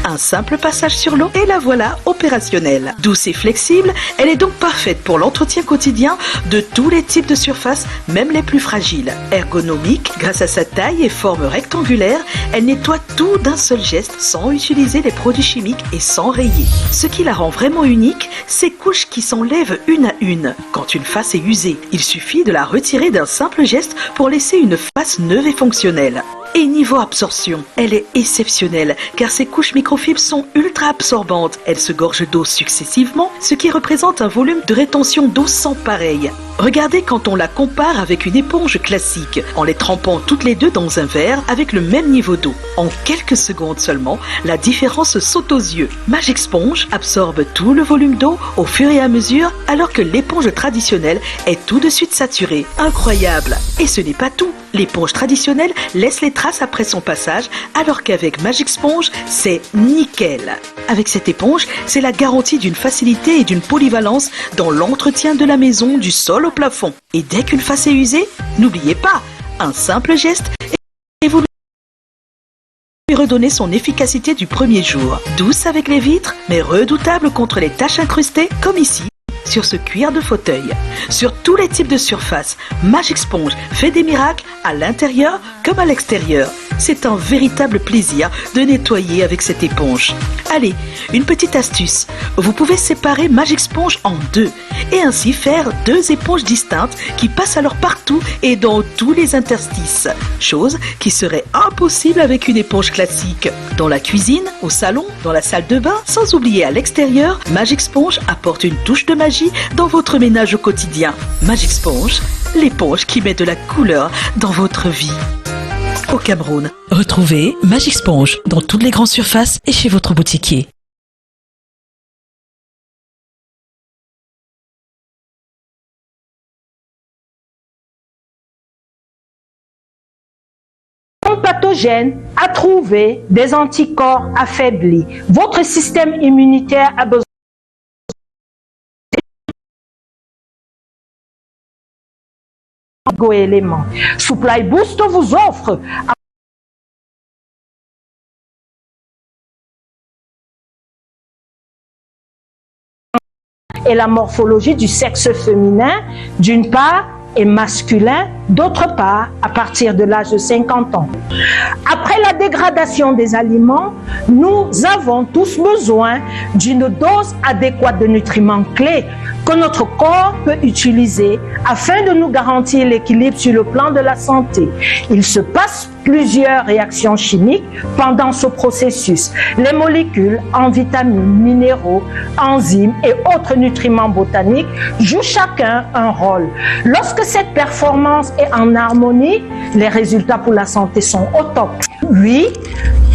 Un simple passage sur l'eau et la voilà opérationnelle. Douce et flexible, elle est donc parfaite pour l'entretien quotidien de tous les types de surfaces, même les plus fragiles. Ergonomique, grâce à sa taille et forme rectangulaire, elle nettoie tout d'un seul geste sans utiliser les produits chimiques et sans rayer. Ce qui la rend vraiment unique, ses couches qui s'enlèvent une à une. Quand une face est usée, il suffit de la retirer d'un simple geste pour laisser une face neuve et fonctionnelle. Et niveau absorption, elle est exceptionnelle car ses couches microfibres sont ultra absorbantes. Elles se gorgent d'eau successivement, ce qui représente un volume de rétention d'eau sans pareil. Regardez quand on la compare avec une éponge classique, en les trempant toutes les deux dans un verre avec le même niveau d'eau. En quelques secondes seulement, la différence saute aux yeux. Magic Sponge absorbe tout le volume d'eau au fur et à mesure, alors que l'éponge traditionnelle est tout de suite saturée. Incroyable! Et ce n'est pas tout. L'éponge traditionnelle laisse les traces après son passage, alors qu'avec Magic Sponge, c'est nickel. Avec cette éponge, c'est la garantie d'une facilité et d'une polyvalence dans l'entretien de la maison, du sol au plafond. Et dès qu'une face est usée, n'oubliez pas, un simple geste et vous lui redonnez son efficacité du premier jour. Douce avec les vitres, mais redoutable contre les taches incrustées, comme ici, sur ce cuir de fauteuil. Sur tous les types de surfaces, Magic Sponge fait des miracles à l'intérieur comme à l'extérieur. C'est un véritable plaisir de nettoyer avec cette éponge. Allez, une petite astuce. Vous pouvez séparer Magic Sponge en deux et ainsi faire deux éponges distinctes qui passent alors partout et dans tous les interstices. Chose qui serait impossible avec une éponge classique. Dans la cuisine, au salon, dans la salle de bain, sans oublier à l'extérieur, Magic Sponge apporte une touche de magie dans votre ménage au quotidien. Magic Sponge, l'éponge qui met de la couleur dans votre vie. Au Cameroun, retrouvez Magic Sponge dans toutes les grandes surfaces et chez votre boutiquier. Un pathogène a trouvé des anticorps affaiblis. Votre système immunitaire a besoin d'éléments. Supply Boost vous offre et la morphologie du sexe féminin d'une part et masculin d'autre part à partir de l'âge de 50 ans. Après la dégradation des aliments, nous avons tous besoin d'une dose adéquate de nutriments clés que notre corps peut utiliser afin de nous garantir l'équilibre sur le plan de la santé. Il se passe plusieurs réactions chimiques pendant ce processus. Les molécules en vitamines, minéraux, enzymes et autres nutriments botaniques jouent chacun un rôle. Lorsque cette performance est en harmonie, les résultats pour la santé sont au top. Oui,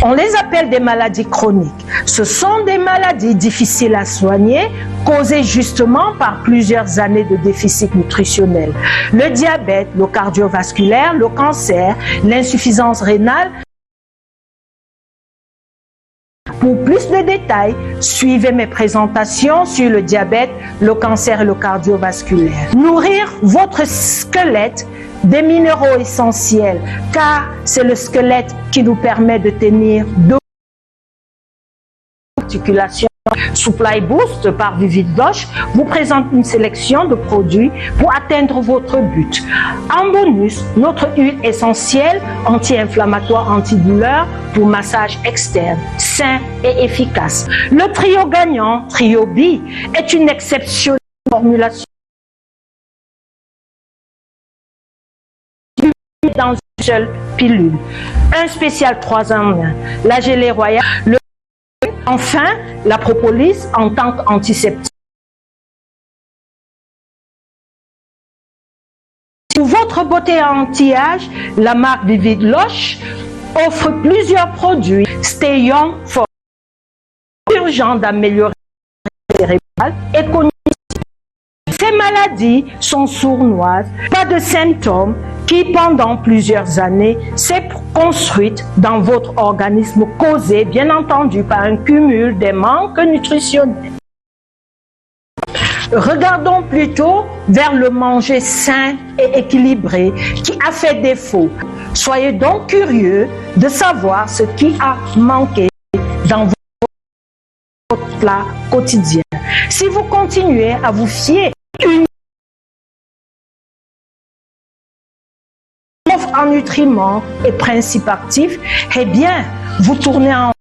on les appelle des maladies chroniques. Ce sont des maladies difficiles à soigner, causées justement par plusieurs années de déficit nutritionnel. Le diabète, le cardiovasculaire, le cancer, l'insuffisance rénale. Pour plus de détails, suivez mes présentations sur le diabète, le cancer et le cardiovasculaire. Nourrir votre squelette des minéraux essentiels, car c'est le squelette qui nous permet de tenir deux articulations Supply Boost par Vivid Loche vous présente une sélection de produits pour atteindre votre but. En bonus, notre huile essentielle anti-inflammatoire, antidouleur pour massage externe, sain et efficace. Le trio gagnant, Trio B, est une exceptionnelle formulation dans une seule pilule. Un spécial 3 en 1, la gelée royale, enfin la propolis en tant qu'antiseptique. Pour votre beauté anti-âge, la marque Vivid Loche offre plusieurs produits. Stay Young for urgent d'améliorer cérébrale et cognitive. Ces maladies sont sournoises, pas de symptômes, qui pendant plusieurs années s'est construite dans votre organisme, causée bien entendu par un cumul des manques nutritionnels. Regardons plutôt vers le manger sain et équilibré qui a fait défaut. Soyez donc curieux de savoir ce qui a manqué dans votre plat quotidien. Si vous continuez à vous fier uniquement en nutriments et principes actifs, eh bien, vous tournez en rond.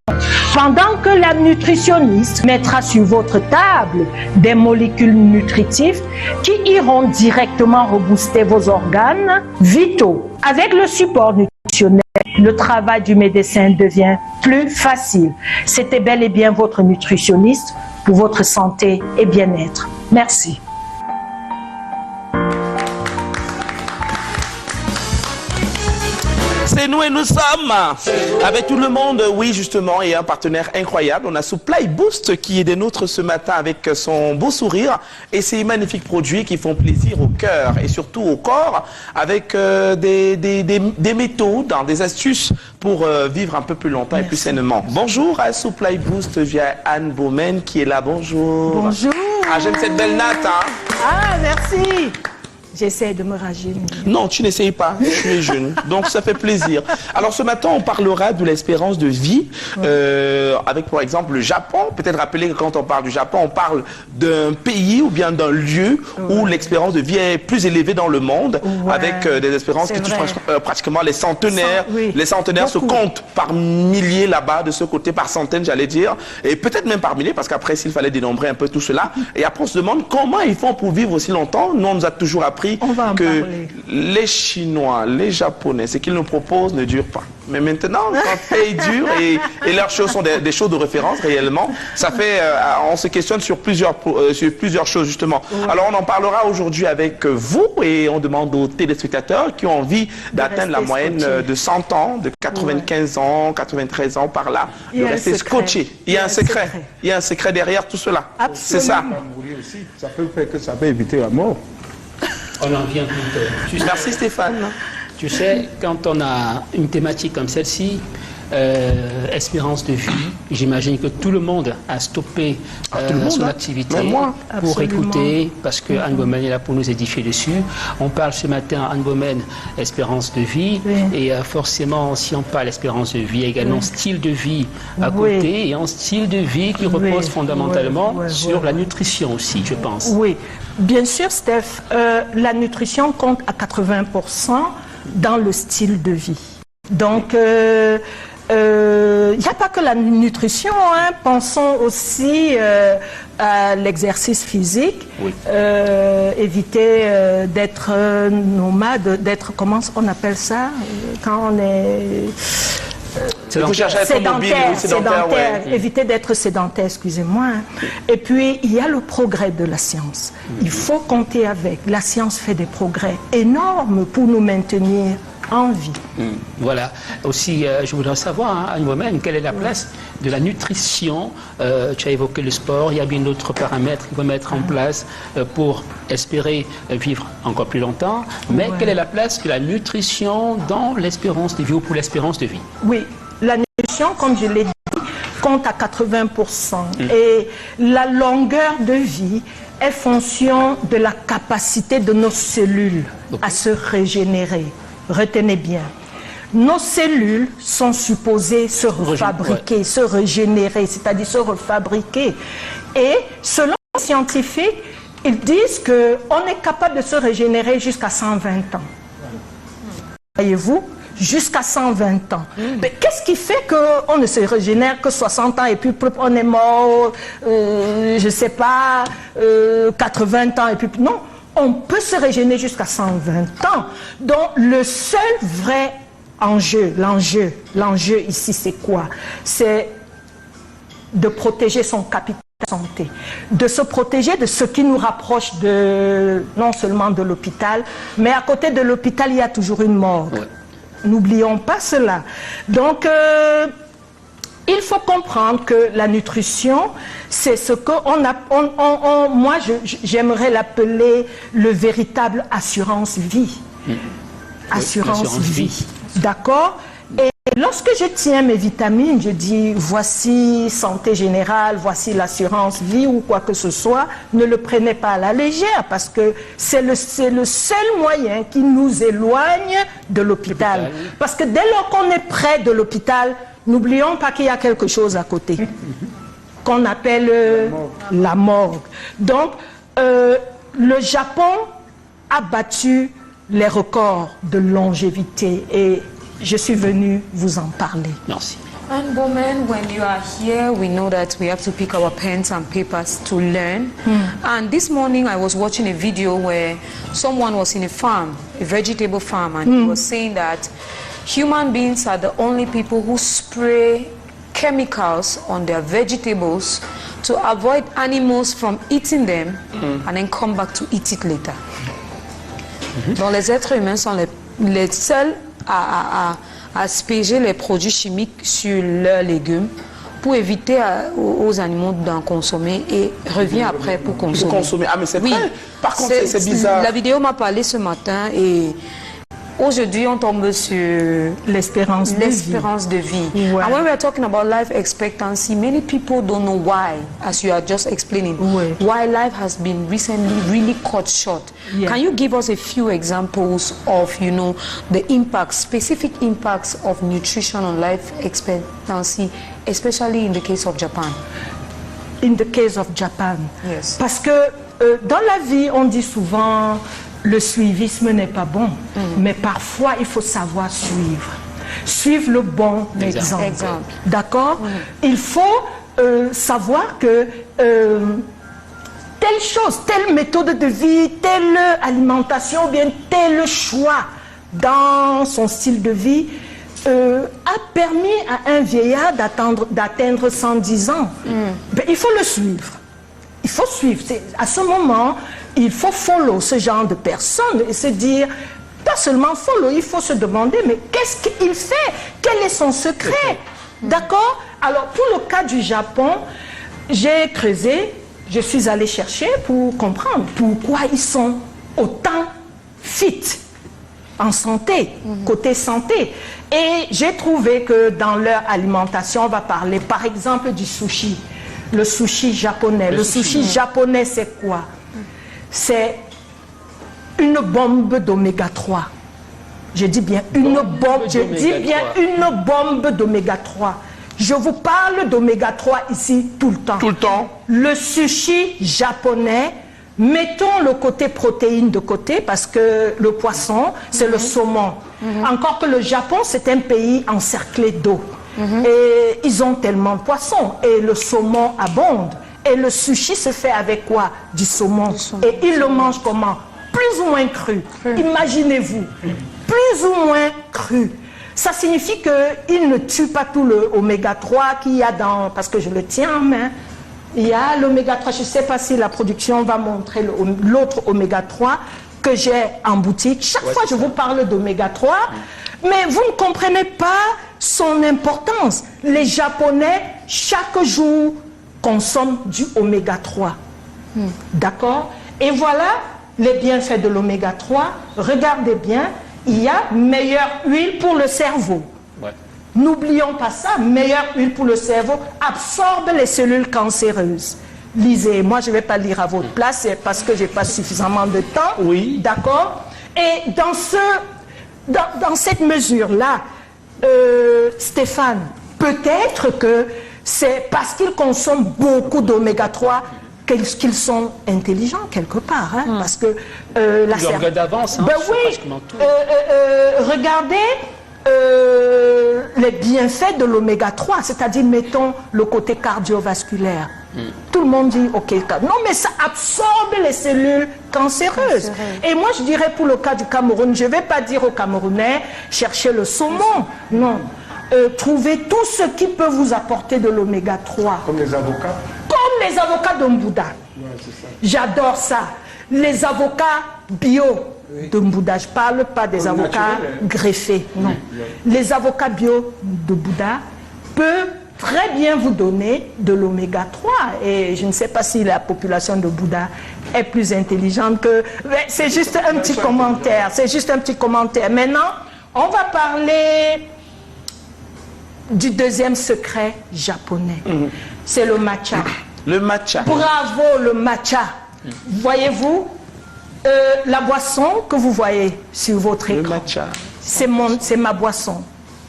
Pendant que la nutritionniste mettra sur votre table des molécules nutritives qui iront directement rebooster vos organes vitaux. Avec le support nutritionnel, le travail du médecin devient plus facile. C'était bel et bien votre nutritionniste pour votre santé et bien-être. Merci. C'est nous et nous sommes avec tout le monde, oui justement, et un partenaire incroyable. On a Supply Boost qui est des nôtres ce matin avec son beau sourire et ces magnifiques produits qui font plaisir au cœur et surtout au corps avec des méthodes, des astuces pour vivre un peu plus longtemps et plus sainement. Bonjour à Supply Boost via Anne Baumaine qui est là. Bonjour. Bonjour. Ah, j'aime cette belle natte. Hein. Ah, merci. J'essaie de me rajeunir. Non, tu n'essayes pas, tu es jeune, donc ça fait plaisir. Alors ce matin, on parlera de l'espérance de vie, avec par exemple le Japon. Peut-être rappeler que quand on parle du Japon, on parle d'un pays ou bien d'un lieu où l'expérience de vie est plus élevée dans le monde, avec des espérances qui touchent pratiquement les centenaires. Les centenaires se comptent par milliers là-bas, de ce côté, par centaines j'allais dire, et peut-être même par milliers, parce qu'après s'il fallait dénombrer un peu tout cela, et après on se demande comment ils font pour vivre aussi longtemps. Nous on nous a toujours appris que les Chinois, les Japonais, ce qu'ils nous proposent ne dure pas. Mais maintenant, quand ils durent et leurs choses sont des choses de référence réellement, ça fait, on se questionne sur plusieurs choses justement. Alors on en parlera aujourd'hui avec vous et on demande aux téléspectateurs qui ont envie d'atteindre la moyenne de 100 ans, de 95 ans, 93 ans par là, de rester scotché. Il y a un secret. Il y a un secret derrière tout cela. C'est ça. Ça peut faire que ça peut éviter la mort. On en vient plus. Merci Stéphane. Tu sais, quand on a une thématique comme celle-ci, espérance de vie, j'imagine que tout le monde a stoppé son activité pour écouter, parce que Anne Baumaine est là pour nous édifier dessus. On parle ce matin, Anne Baumaine, espérance de vie, et forcément, si on parle espérance de vie, également style de vie à côté, et un style de vie qui repose fondamentalement sur la nutrition aussi, je pense. Oui, bien sûr, Steph, la nutrition compte à 80% dans le style de vie. Donc, il n'y a pas que la nutrition, hein. Pensons aussi à l'exercice physique, éviter d'être nomade, d'être, comment on appelle ça, quand on est... sédentaire, éviter d'être sédentaire, excusez-moi. Et puis, il y a le progrès de la science. Il faut compter avec. La science fait des progrès énormes pour nous maintenir en vie. Voilà. Aussi, je voudrais savoir, hein, Anne Baumaine, quelle est la place de la nutrition? Tu as évoqué le sport, il y a bien d'autres paramètres qu'il faut mettre en place pour espérer vivre encore plus longtemps. Mais quelle est la place de la nutrition dans l'espérance de vie ou pour l'espérance de vie? Oui, la nutrition, comme je l'ai dit, compte à 80%. Et la longueur de vie est fonction de la capacité de nos cellules à se régénérer. Retenez bien. nos cellules sont supposées se refabriquer, se régénérer, c'est-à-dire se refabriquer. Et selon les scientifiques, ils disent qu'on est capable de se régénérer jusqu'à 120 ans. Voyez-vous? Jusqu'à 120 ans. Mais qu'est-ce qui fait qu'on ne se régénère que 60 ans et puis on est mort, je ne sais pas, 80 ans et puis... Non, on peut se régénérer jusqu'à 120 ans. Donc le seul vrai enjeu, l'enjeu ici c'est quoi? C'est de protéger son capital santé, de se protéger de ce qui nous rapproche non seulement de l'hôpital, mais à côté de l'hôpital, il y a toujours une morgue. Ouais. N'oublions pas cela. Donc, il faut comprendre que la nutrition, c'est ce qu'on a... moi, j'aimerais l'appeler le véritable assurance-vie. Assurance-vie. D'accord? Et lorsque je tiens mes vitamines, je dis voici santé générale, voici l'assurance vie ou quoi que ce soit, ne le prenez pas à la légère parce que c'est le seul moyen qui nous éloigne de l'hôpital. Parce que dès lors qu'on est près de l'hôpital, n'oublions pas qu'il y a quelque chose à côté qu'on appelle la morgue. Donc, le Japon a battu les records de longévité et je suis venue vous en parler. Merci. And women, when you are here, we know that we have to pick our pens and papers to learn. And this morning I was watching a video where someone was in a farm, a vegetable farm, and he was saying that human beings are the only people who spray chemicals on their vegetables to avoid animals from eating them and then come back to eat it later. Donc les êtres humains sont les seuls à asperger les produits chimiques sur leurs légumes pour éviter aux animaux d'en consommer et revient après pour consommer. Ah mais c'est vrai. Par contre c'est bizarre. La vidéo m'a parlé ce matin et aujourd'hui on tombe sur l'espérance de vie. Ouais. And when we are talking about life expectancy, many people don't know why, as you are just explaining, why life has been recently really cut short. Yeah. Can you give us a few examples of, you know, the impacts, specific impacts of nutrition on life expectancy, especially in the case of Japan? In the case of Japan. Yes. Parce que dans la vie, on dit souvent le suivisme n'est pas bon, mais parfois il faut savoir suivre. Suivre le bon exemple. D'accord? Il faut savoir que telle chose, telle méthode de vie, telle alimentation, ou bien tel choix dans son style de vie a permis à un vieillard d'atteindre 110 ans. Ben, il faut le suivre. Il faut suivre. À ce moment, il faut follow ce genre de personnes et se dire, pas seulement follow, il faut se demander, mais qu'est-ce qu'il fait? Quel est son secret? D'accord? Alors, pour le cas du Japon, j'ai creusé, je suis allée chercher pour comprendre pourquoi ils sont autant fit, en santé, côté santé. Et j'ai trouvé que dans leur alimentation, on va parler par exemple du sushi. Le sushi japonais. Le sushi japonais, c'est quoi? C'est une bombe d'oméga 3. Je dis bien une bombe d'oméga 3. Je vous parle d'oméga 3 ici tout le temps. Tout le temps. Le sushi japonais, mettons le côté protéines de côté parce que le poisson, c'est le saumon. Encore que le Japon, c'est un pays encerclé d'eau. Et ils ont tellement de poissons et le saumon abonde. Et le sushi se fait avec quoi? Du saumon. Et ils le mangent comment? Plus ou moins cru. Imaginez-vous, plus ou moins cru. Ça signifie qu'ils ne tuent pas tout le oméga 3 qu'il y a dans... Parce que je le tiens en main. Il y a l'oméga 3, je ne sais pas si la production va montrer l'autre oméga 3 que j'ai en boutique. Chaque fois je vous parle d'oméga 3, mais vous ne comprenez pas son importance. Les Japonais, chaque jour, consomment du oméga 3. D'accord? Et voilà les bienfaits de l'oméga 3. Regardez bien, il y a meilleure huile pour le cerveau. N'oublions pas ça, meilleure huile pour le cerveau, absorbe les cellules cancéreuses. Lisez, moi je ne vais pas lire à votre place, c'est parce que je n'ai pas suffisamment de temps. Oui. D'accord? Et dans cette mesure-là, Stéphane, peut-être que c'est parce qu'ils consomment beaucoup d'oméga 3 qu'ils sont intelligents quelque part. Hein, parce que Ils d'avance. Hein, ben oui, regardez les bienfaits de l'oméga 3, c'est-à-dire, mettons, le côté cardiovasculaire. Tout le monde dit, ok, non, mais ça absorbe les cellules cancéreuses. Et moi, je dirais pour le cas du Cameroun, je ne vais pas dire aux Camerounais, cherchez le saumon. Non. Trouvez tout ce qui peut vous apporter de l'oméga 3. Comme les avocats. Comme les avocats d'Ombouda. J'adore ça. Les avocats bio de Mbouda. Je ne parle pas des avocats greffés. Non. Les avocats bio de Bouddha peuvent très bien vous donner de l'oméga 3. Et je ne sais pas si la population de Bouddha est plus intelligente que... C'est juste un petit commentaire. C'est juste un petit commentaire. Maintenant, on va parler du deuxième secret japonais. C'est le matcha. Le matcha. Bravo, le matcha. Voyez-vous, la boisson que vous voyez sur votre écran, c'est ma boisson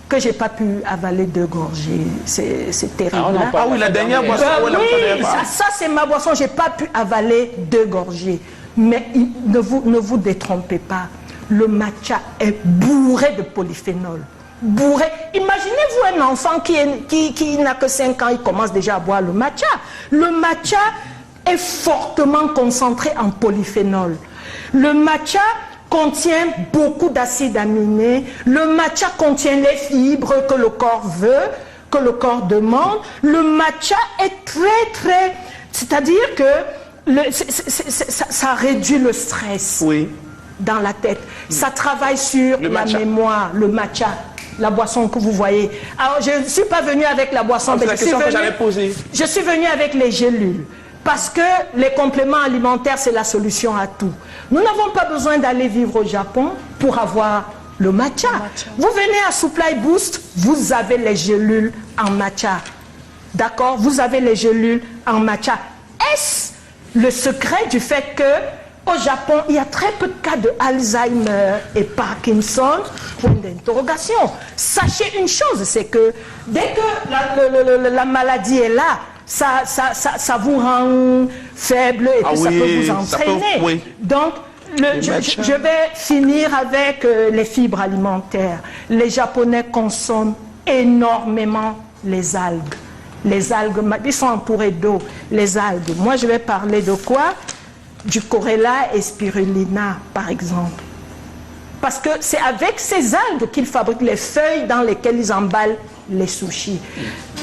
que j'ai pas pu avaler 2 gorgées. C'est terrible. Ah oui, la dernière boisson. Oui, ça c'est ma boisson, j'ai pas pu avaler 2 gorgées. Mais ne vous détrompez pas, le matcha est bourré de polyphénol. Bourré. Imaginez-vous un enfant qui n'a que 5 ans, il commence déjà à boire le matcha. Le matcha est fortement concentré en polyphénol. Le matcha contient beaucoup d'acides aminés. Le matcha contient les fibres que le corps veut, que le corps demande. Le matcha est très... C'est-à-dire que ça réduit le stress dans la tête. Ça travaille sur la mémoire, le matcha. La boisson que vous voyez. Alors, je ne suis pas venue avec la boisson, mais je suis venue avec les gélules. Parce que les compléments alimentaires, c'est la solution à tout. Nous n'avons pas besoin d'aller vivre au Japon pour avoir le matcha. Vous venez à Supply Boost, vous avez les gélules en matcha. D'accord? Vous avez les gélules en matcha. Est-ce le secret du fait que au Japon, il y a très peu de cas de Alzheimer et Parkinson? Point d'interrogation. Sachez une chose, c'est que dès que la maladie est là, ça vous rend faible et puis ça peut vous entraîner. Donc, je vais finir avec les fibres alimentaires. Les Japonais consomment énormément les algues. Les algues, ils sont entourés d'eau. Les algues. Moi, je vais parler de quoi? Du Corella et Spirulina, par exemple. Parce que c'est avec ces algues qu'ils fabriquent les feuilles dans lesquelles ils emballent les sushis.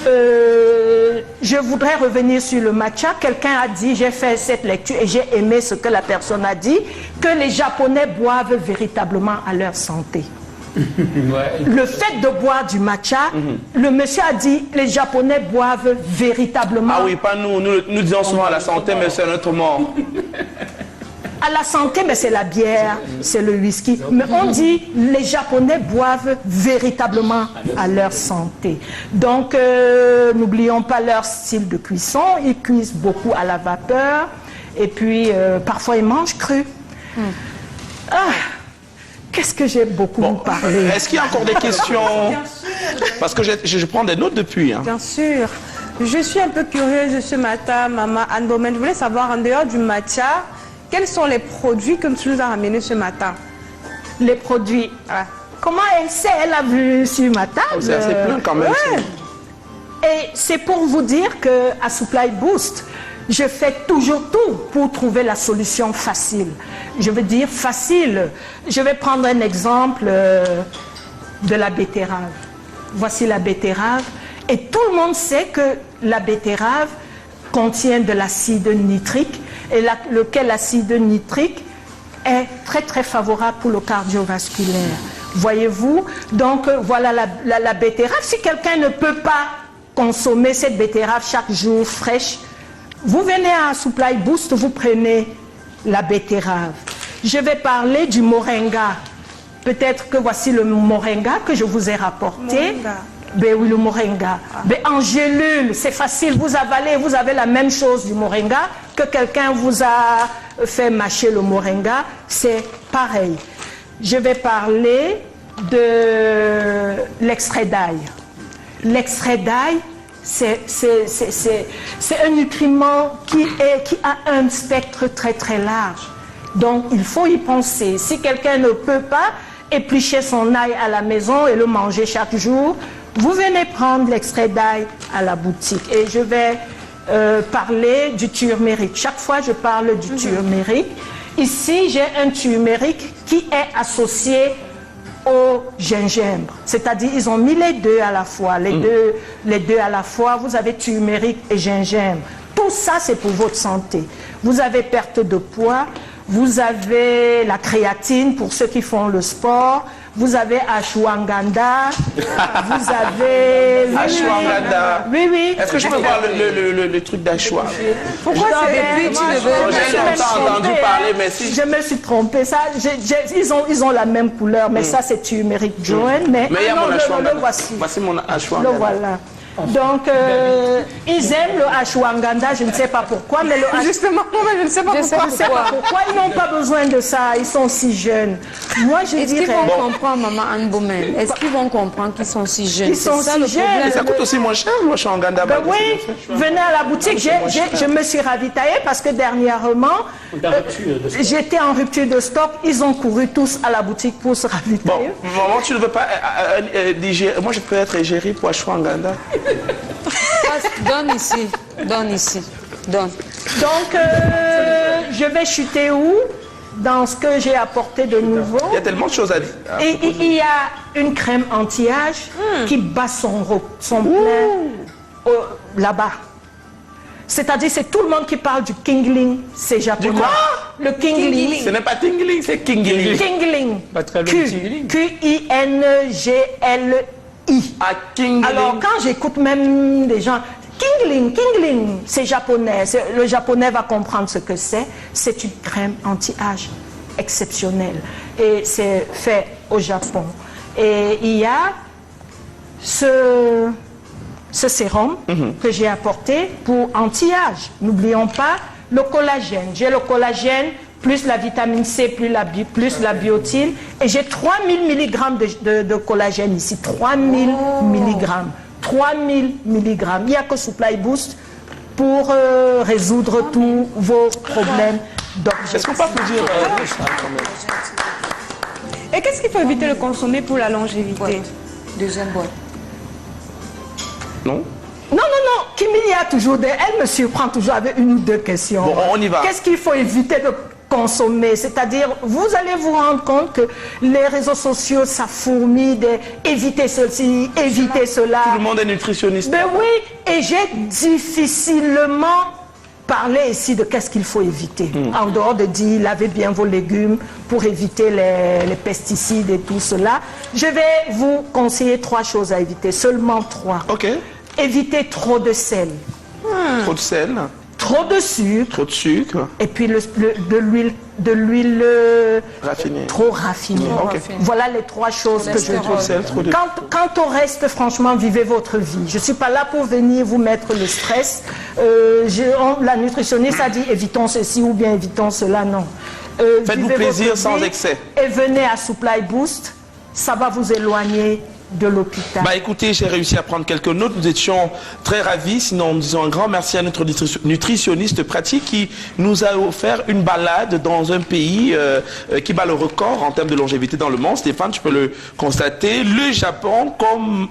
Je voudrais revenir sur le matcha. Quelqu'un a dit, j'ai fait cette lecture et j'ai aimé ce que la personne a dit, que les Japonais boivent véritablement à leur santé. Le fait de boire du matcha, le monsieur a dit, les Japonais boivent véritablement. Ah oui, pas nous. Nous disons souvent à la santé, mais c'est notre mort. À la santé, mais c'est la bière, c'est le whisky. Mais on dit, les Japonais boivent véritablement à leur santé. Donc, n'oublions pas leur style de cuisson. Ils cuisent beaucoup à la vapeur. Et puis, parfois, ils mangent cru. Qu'est-ce que j'ai beaucoup parlé. Est-ce qu'il y a encore des questions? Parce que je prends des notes depuis. Hein. Bien sûr. Je suis un peu curieuse ce matin, Maman Anne Bowman. Je voulais savoir, en dehors du matcha, quels sont les produits que tu nous as ramenés ce matin? Les produits. Comment elle sait? Elle a vu sur ma table. C'est assez plein quand même. Et c'est pour vous dire qu'à Supply Boost, je fais toujours tout pour trouver la solution facile. Je veux dire facile. Je vais prendre un exemple de la betterave. Voici la betterave. Et tout le monde sait que la betterave contient de l'acide nitrique, et lequel acide nitrique est très très favorable pour le cardiovasculaire. Voyez-vous? Donc voilà la betterave. Si quelqu'un ne peut pas consommer cette betterave chaque jour fraîche, vous venez à Supply Boost, vous prenez la betterave. Je vais parler du moringa. Peut-être que voici le moringa que je vous ai rapporté. Ben oui, le moringa. Ben en gélule, c'est facile. Vous avalez, vous avez la même chose du moringa que quelqu'un vous a fait mâcher le moringa. C'est pareil. Je vais parler de l'extrait d'ail. L'extrait d'ail, c'est un nutriment qui a un spectre très très large. Donc il faut y penser. Si quelqu'un ne peut pas éplucher son ail à la maison et le manger chaque jour, vous venez prendre l'extrait d'ail à la boutique. Et je vais parler du turméric. Chaque fois je parle du turméric. Ici j'ai un turméric qui est associé au gingembre. C'est-à-dire, ils ont mis les deux à la fois. Les deux à la fois, vous avez turméric et gingembre. Tout ça, c'est pour votre santé. Vous avez perte de poids, vous avez la créatine pour ceux qui font le sport, vous avez ashwagandha, vous avez... Ashwagandha. Oui, oui. Est-ce que je peux voir le truc d'ashwagandha? Pourquoi j'ai longtemps entendu parler, mais si... Je me suis trompée. Ça, ils ont la même couleur, mais ça, c'est turmeric Joanne. Mais il y a mon ashwagandha. le voici. Voici mon ashwagandha. Le voilà. Donc, ils aiment le ashwagandha, je ne sais pas pourquoi, mais le Justement, je ne sais pas pourquoi. Je ne sais pas pourquoi, ils n'ont pas besoin de ça, ils sont si jeunes. Moi, je dirais... Est-ce qu'ils vont comprendre, Maman Anne Baumen? Est-ce qu'ils vont comprendre qu'ils sont si jeunes? Ils sont si jeunes. Mais ça coûte aussi moins cher, le ashwagandha. Ben oui, venez à la boutique, je me suis ravitaillée parce que dernièrement, j'étais en rupture de stock, ils ont couru tous à la boutique pour se ravitailler. Bon, maman, tu ne veux pas digérer. Moi, je peux être égérie pour ashwagandha. Donne ici, donne ici, donne. Donc, je vais chuter où? Dans ce que j'ai apporté de nouveau. Il y a tellement de choses à dire. Et il y a une crème anti-âge qui bat son plein là-bas. C'est-à-dire, c'est tout le monde qui parle du Kingling, c'est japonais. Du quoi? Le Kingling. Ce n'est pas Tingling, c'est Kingling. Kingling. Q-I-N-G-L-I. Ah, Kingling. Alors, quand j'écoute même des gens, Kingling, c'est japonais. Le japonais va comprendre ce que c'est. C'est une crème anti-âge exceptionnelle. Et c'est fait au Japon. Et il y a ce sérum que j'ai apporté pour anti-âge. N'oublions pas le collagène. J'ai le collagène, plus la vitamine C, plus la biotine. Et j'ai 3000 mg de collagène ici. 3000 mg. 3000 mg. Il n'y a que Supply Boost pour résoudre tous vos problèmes d'objectifs. Est-ce qu'on peut applaudir Et qu'est-ce qu'il faut éviter de consommer pour la longévité? Deuxième boîte. Non? Non. Kim, il y a toujours elle me surprend toujours avec une ou deux questions. Bon, on y va. Qu'est-ce qu'il faut éviter de consommer? C'est-à-dire, vous allez vous rendre compte que les réseaux sociaux, ça fourmille éviter ceci, éviter cela. Tout le monde est nutritionniste. Ben oui, et j'ai difficilement parlé ici de qu'est-ce qu'il faut éviter. En dehors de dire, lavez bien vos légumes pour éviter les pesticides et tout cela. Je vais vous conseiller 3 choses à éviter, seulement 3. Ok. Évitez trop de sel. Trop de sel. Trop de sucre. Trop de sucre. Et puis de l'huile raffinée. Trop raffinée. Okay. Voilà les 3 choses que je trop de sel, trop de... Quant au reste, franchement, vivez votre vie. Je ne suis pas là pour venir vous mettre le stress. La nutritionniste a dit évitons ceci ou bien évitons cela. Non. Faites-vous plaisir sans excès. Et venez à Supply Boost. Ça va vous éloigner de l'hôpital. Bah écoutez, j'ai réussi à prendre quelques notes. Nous étions très ravis. Sinon, nous disons un grand merci à notre nutritionniste pratique qui nous a offert une balade dans un pays qui bat le record en termes de longévité dans le monde. Stéphane, tu peux le constater. Le Japon,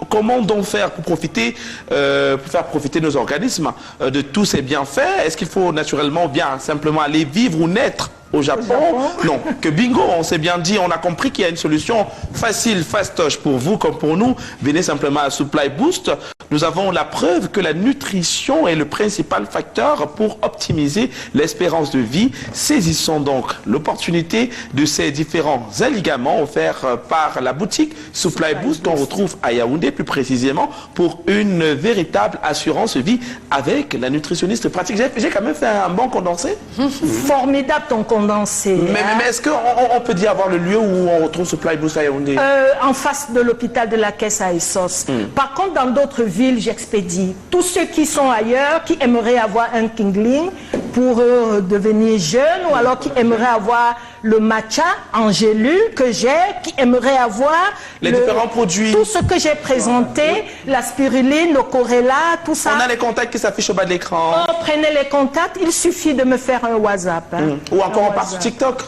comment donc faire pour faire profiter nos organismes de tous ces bienfaits? Est-ce qu'il faut naturellement bien simplement aller vivre ou naître au Japon? Non, que bingo, on s'est bien dit, on a compris qu'il y a une solution facile, fastoche pour vous comme pour nous. Venez simplement à Supply Boost. Nous avons la preuve que la nutrition est le principal facteur pour optimiser l'espérance de vie. Saisissons donc l'opportunité de ces différents alignements offerts par la boutique Supply Boost qu'on retrouve à Yaoundé plus précisément pour une véritable assurance vie avec la nutritionniste pratique. J'ai quand même fait un bon condensé. Formidable ton condensé. Mais est-ce qu'on peut dire avoir le lieu où on retrouve Supply Boost à Yaoundé? En face de l'hôpital de la Caisse à Essos. Par contre, dans d'autres villes, j'expédie. Tous ceux qui sont ailleurs, qui aimeraient avoir un Kingling pour devenir jeunes, ou alors qui aimeraient avoir le matcha en gélule que j'ai, qui aimerait avoir les différents produits. Tout ce que j'ai présenté, la spiruline, le Corella, tout ça. On a les contacts qui s'affichent au bas de l'écran. Oh, prenez les contacts, il suffit de me faire un WhatsApp. Hein. Ou encore on part sur TikTok.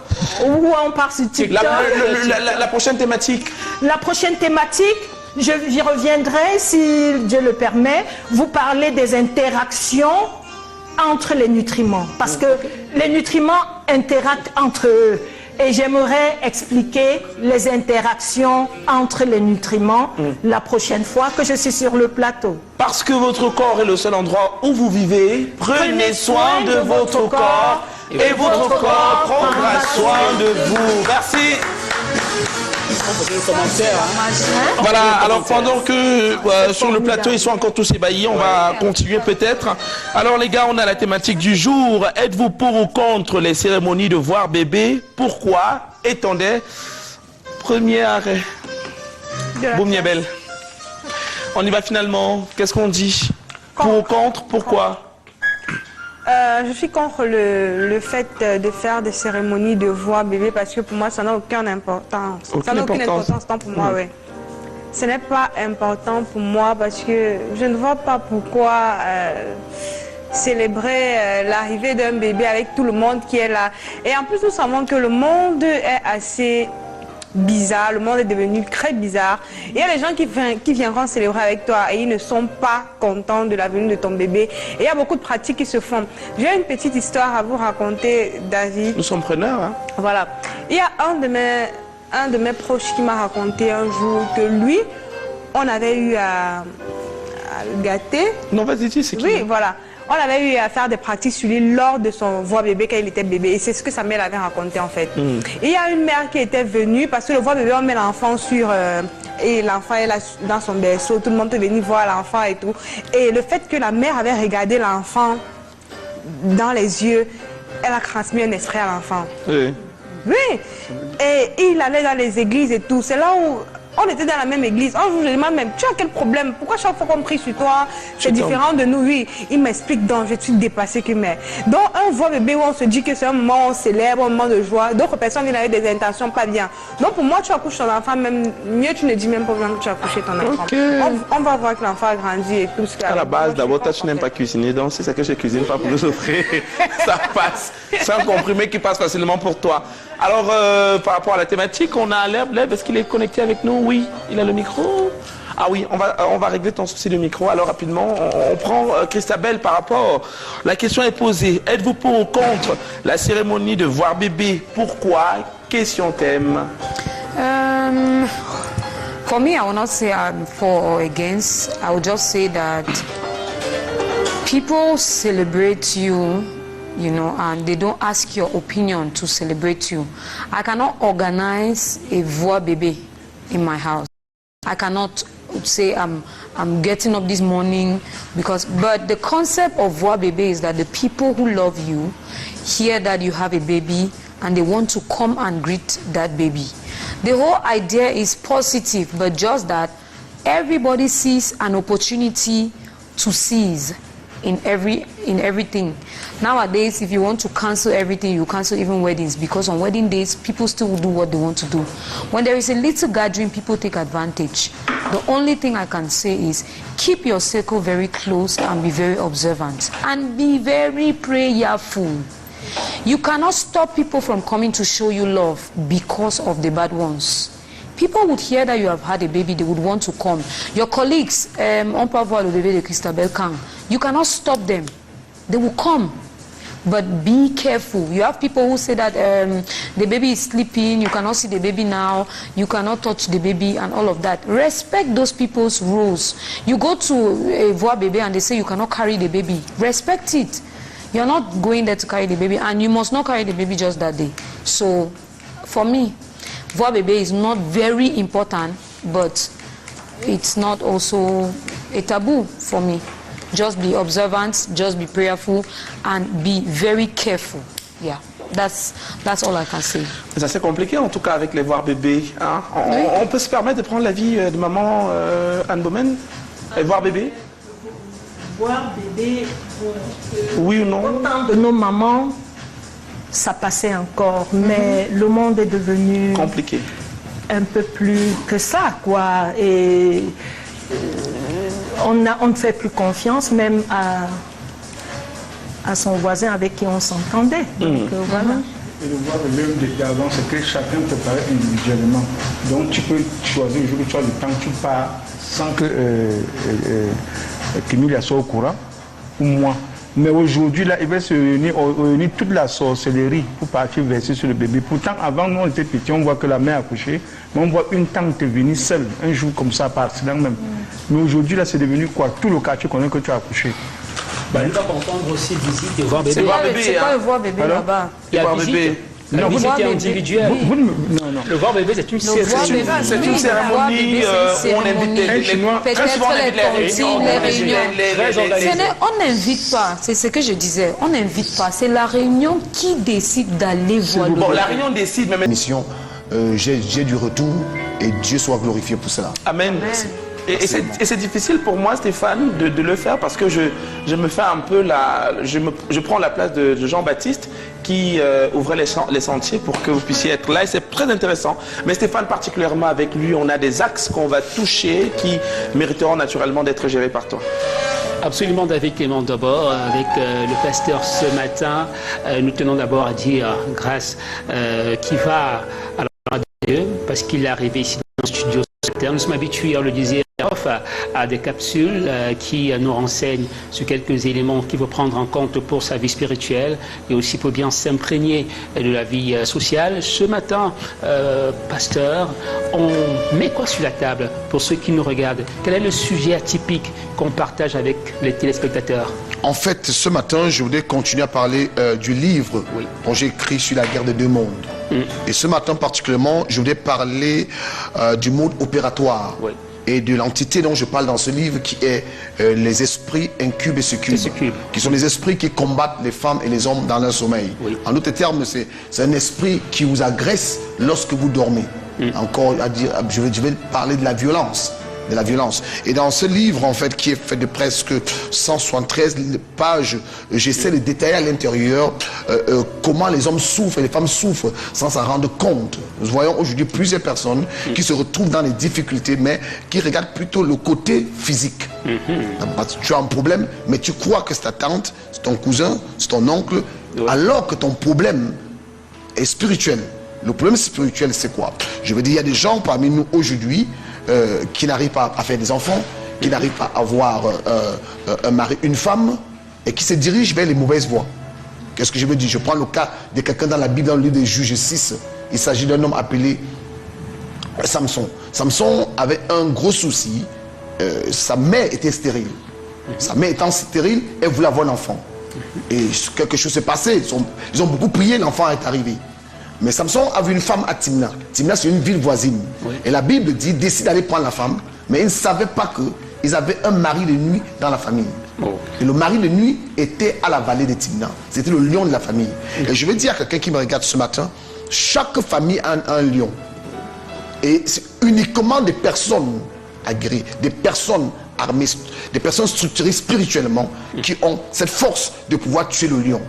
Ou on part sur TikTok. La prochaine thématique. La prochaine thématique, j'y reviendrai, si Dieu le permet, vous parler des interactions entre les nutriments. Parce que les nutriments interagissent entre eux. Et j'aimerais expliquer les interactions entre les nutriments la prochaine fois que je suis sur le plateau. Parce que votre corps est le seul endroit où vous vivez, prenez soin de votre corps et votre corps prendra soin de vous. Merci. Voilà, alors pendant que sur le plateau ils sont encore tous ébahis, on va continuer peut-être. Alors les gars, on a la thématique du jour. Êtes-vous pour ou contre les cérémonies de voir bébé? Pourquoi? Étendez. Premier arrêt. Boum Niabel. On y va finalement. Qu'est-ce qu'on dit? Pour ou contre? Pourquoi? Je suis contre le fait de faire des cérémonies de voir bébé parce que pour moi, ça n'a aucune importance. Ça n'a aucune importance pour moi, oui. Ce n'est pas important pour moi parce que je ne vois pas pourquoi célébrer l'arrivée d'un bébé avec tout le monde qui est là. Et en plus, nous savons que le monde est assez bizarre, le monde est devenu très bizarre. Il y a des gens qui viendront célébrer avec toi et ils ne sont pas contents de la venue de ton bébé. Et il y a beaucoup de pratiques qui se font. J'ai une petite histoire à vous raconter, David. Nous sommes preneurs, hein? Voilà. Il y a un de mes proches qui m'a raconté un jour que lui, on avait eu à le gâter. Non, vas-y, dis, c'est qui? Oui, voilà. On avait eu à faire des pratiques sur lui lors de son voix bébé quand il était bébé. Et c'est ce que sa mère avait raconté en fait. Et il y a une mère qui était venue parce que le voix bébé, on met l'enfant sur... et l'enfant est là dans son berceau. Tout le monde peut venir voir l'enfant et tout. Et le fait que la mère avait regardé l'enfant dans les yeux, elle a transmis un extrait à l'enfant. Oui. Oui. Et il allait dans les églises et tout. C'est là où... On était dans la même église. Un jour, je demande même, tu as quel problème? Pourquoi chaque fois qu'on prie sur toi, c'est différent de nous? Oui, il m'explique donc, je suis dépassée que mais. Donc, un voix bébé où on se dit que c'est un moment où on célèbre, un moment de joie. D'autres personnes viennent avec des intentions pas bien. Donc, pour moi, tu accouches ton enfant, même mieux, tu ne dis même pas que tu as accouché ton enfant. Okay. On va voir que l'enfant a grandi et tout ce qu'il a. À la base, d'abord, toi, tu n'aimes pas cuisiner. Donc, si c'est que je cuisine pas pour nous offrir, ça passe. C'est un comprimé qui passe facilement pour toi. Alors, par rapport à la thématique, on a l'herbe. Est-ce qu'il est connecté avec nous? Oui, il a le micro. Ah oui, on va régler ton souci de micro. Alors, rapidement, on prend Christabel par rapport. La question est posée. Êtes-vous pour ou contre la cérémonie de voir bébé? Pourquoi? Question thème. For me, I will not say I'm for or against. I will just say that people celebrate you, you know, and they don't ask your opinion to celebrate you. I cannot organize a voix bébé in my house. I cannot say I'm getting up this morning but the concept of voix bébé is that the people who love you hear that you have a baby and they want to come and greet that baby. The whole idea is positive, but just that everybody sees an opportunity to seize in everything. Nowadays, if you want to cancel everything, you cancel even weddings, because on wedding days, people still do what they want to do. When there is a little gathering, people take advantage. The only thing I can say is keep your circle very close and be very observant and be very prayerful. You cannot stop people from coming to show you love because of the bad ones. People would hear that you have had a baby, they would want to come. Your colleagues, on peut voir le bébé de Christabel Kang. You cannot stop them. They will come. But be careful. You have people who say that the baby is sleeping, you cannot see the baby now, you cannot touch the baby and all of that. Respect those people's rules. You go to a voix bébé and they say you cannot carry the baby. Respect it. You're not going there to carry the baby, and you must not carry the baby just that day. So, for me, voix bébé is not very important, but it's not also a taboo for me. Just be observant, just be prayerful, and be very careful. Yeah, that's all I can say. C'est assez compliqué en tout cas avec les voir bébés. Hein? On peut se permettre de prendre l'avis de maman Anne Baumen et voir bébé? Voir bébé, oui ou non? Autant de nos mamans ça passait encore, mais le monde est devenu compliqué, un peu plus que ça, quoi. Et on ne fait plus confiance même à son voisin avec qui on s'entendait. Donc voilà. Et le voir de l'œuvre d'avant, c'est que chacun te paraît individuellement. Donc tu peux choisir le jour où tu as le temps, tu pars sans que Camille soit au courant, ou moi. Mais aujourd'hui, là, il va se réunir toute la sorcellerie pour partir verser sur le bébé. Pourtant, avant, nous, on était petits, on voit que la mère a accouché, mais on voit une tante venir seule, un jour comme ça, par accident même. Mais aujourd'hui, là, c'est devenu quoi? Tout le quartier connaît que tu as accouché. Bah, on va comprendre aussi visite et voir bébé. C'est pas le voir bébé là-bas. Il y a visite. La visite est individuelle. Non. Le voir bébé, c'est une cérémonie. C'est une cérémonie où on invite les Chinois. Peut-être les tontines, les réunions. On n'invite pas, c'est ce que je disais. On n'invite pas. C'est la réunion qui décide d'aller voir le bébé. Bon, la réunion décide, mais mission, j'ai du retour et Dieu soit glorifié pour cela. Amen. Et c'est difficile pour moi, Stéphane, de le faire parce que je me fais un peu je prends la place de Jean-Baptiste qui ouvrait les sentiers pour que vous puissiez être là. Et c'est très intéressant. Mais Stéphane, particulièrement avec lui, on a des axes qu'on va toucher qui mériteront naturellement d'être gérés par toi. Absolument, David Clément. D'abord, avec le pasteur ce matin, nous tenons d'abord à dire grâce qui va à Dieu parce qu'il est arrivé ici dans le studio. Nous sommes habitués, on le disait, à des capsules qui nous renseignent sur quelques éléments qu'il faut prendre en compte pour sa vie spirituelle et aussi pour bien s'imprégner de la vie sociale. Ce matin, pasteur, on met quoi sur la table pour ceux qui nous regardent? Quel est le sujet atypique qu'on partage avec les téléspectateurs? En fait, ce matin, je voudrais continuer à parler du livre dont j'ai écrit sur la guerre des deux mondes. Et ce matin particulièrement, je voudrais parler du mode opératoire et de l'entité dont je parle dans ce livre qui est les esprits incubes et succubes, qui sont les esprits qui combattent les femmes et les hommes dans leur sommeil. En d'autres termes, c'est un esprit qui vous agresse lorsque vous dormez. Encore à dire, je vais parler de la violence. Et dans ce livre, en fait, qui est fait de presque 173 pages, j'essaie de détailler à l'intérieur comment les hommes souffrent et les femmes souffrent sans s'en rendre compte. Nous voyons aujourd'hui plusieurs personnes qui se retrouvent dans les difficultés, mais qui regardent plutôt le côté physique. Tu as un problème, mais tu crois que c'est ta tante, c'est ton cousin, c'est ton oncle, alors que ton problème est spirituel. Le problème spirituel, c'est quoi? Je veux dire, il y a des gens parmi nous aujourd'hui qui n'arrivent pas à faire des enfants, qui n'arrivent pas à avoir un mari, une femme, et qui se dirigent vers les mauvaises voies. Qu'est-ce que je veux dire? Je prends le cas de quelqu'un dans la Bible, dans le livre des Juges 6. Il s'agit d'un homme appelé Samson. Samson avait un gros souci. Sa mère était stérile. Sa mère étant stérile, elle voulait avoir un enfant. Et quelque chose s'est passé. Ils ont beaucoup prié, l'enfant est arrivé. Mais Samson avait une femme à Timna. Timna, c'est une ville voisine. Et la Bible dit, décide d'aller prendre la femme. Mais ils ne savaient pas qu'ils avaient un mari de nuit dans la famille. Et le mari de nuit était à la vallée de Timna. C'était le lion de la famille. Et je veux dire à quelqu'un qui me regarde ce matin, chaque famille a un lion. Et c'est uniquement des personnes aguerries, des personnes armées, des personnes structurées spirituellement qui ont cette force de pouvoir tuer le lion.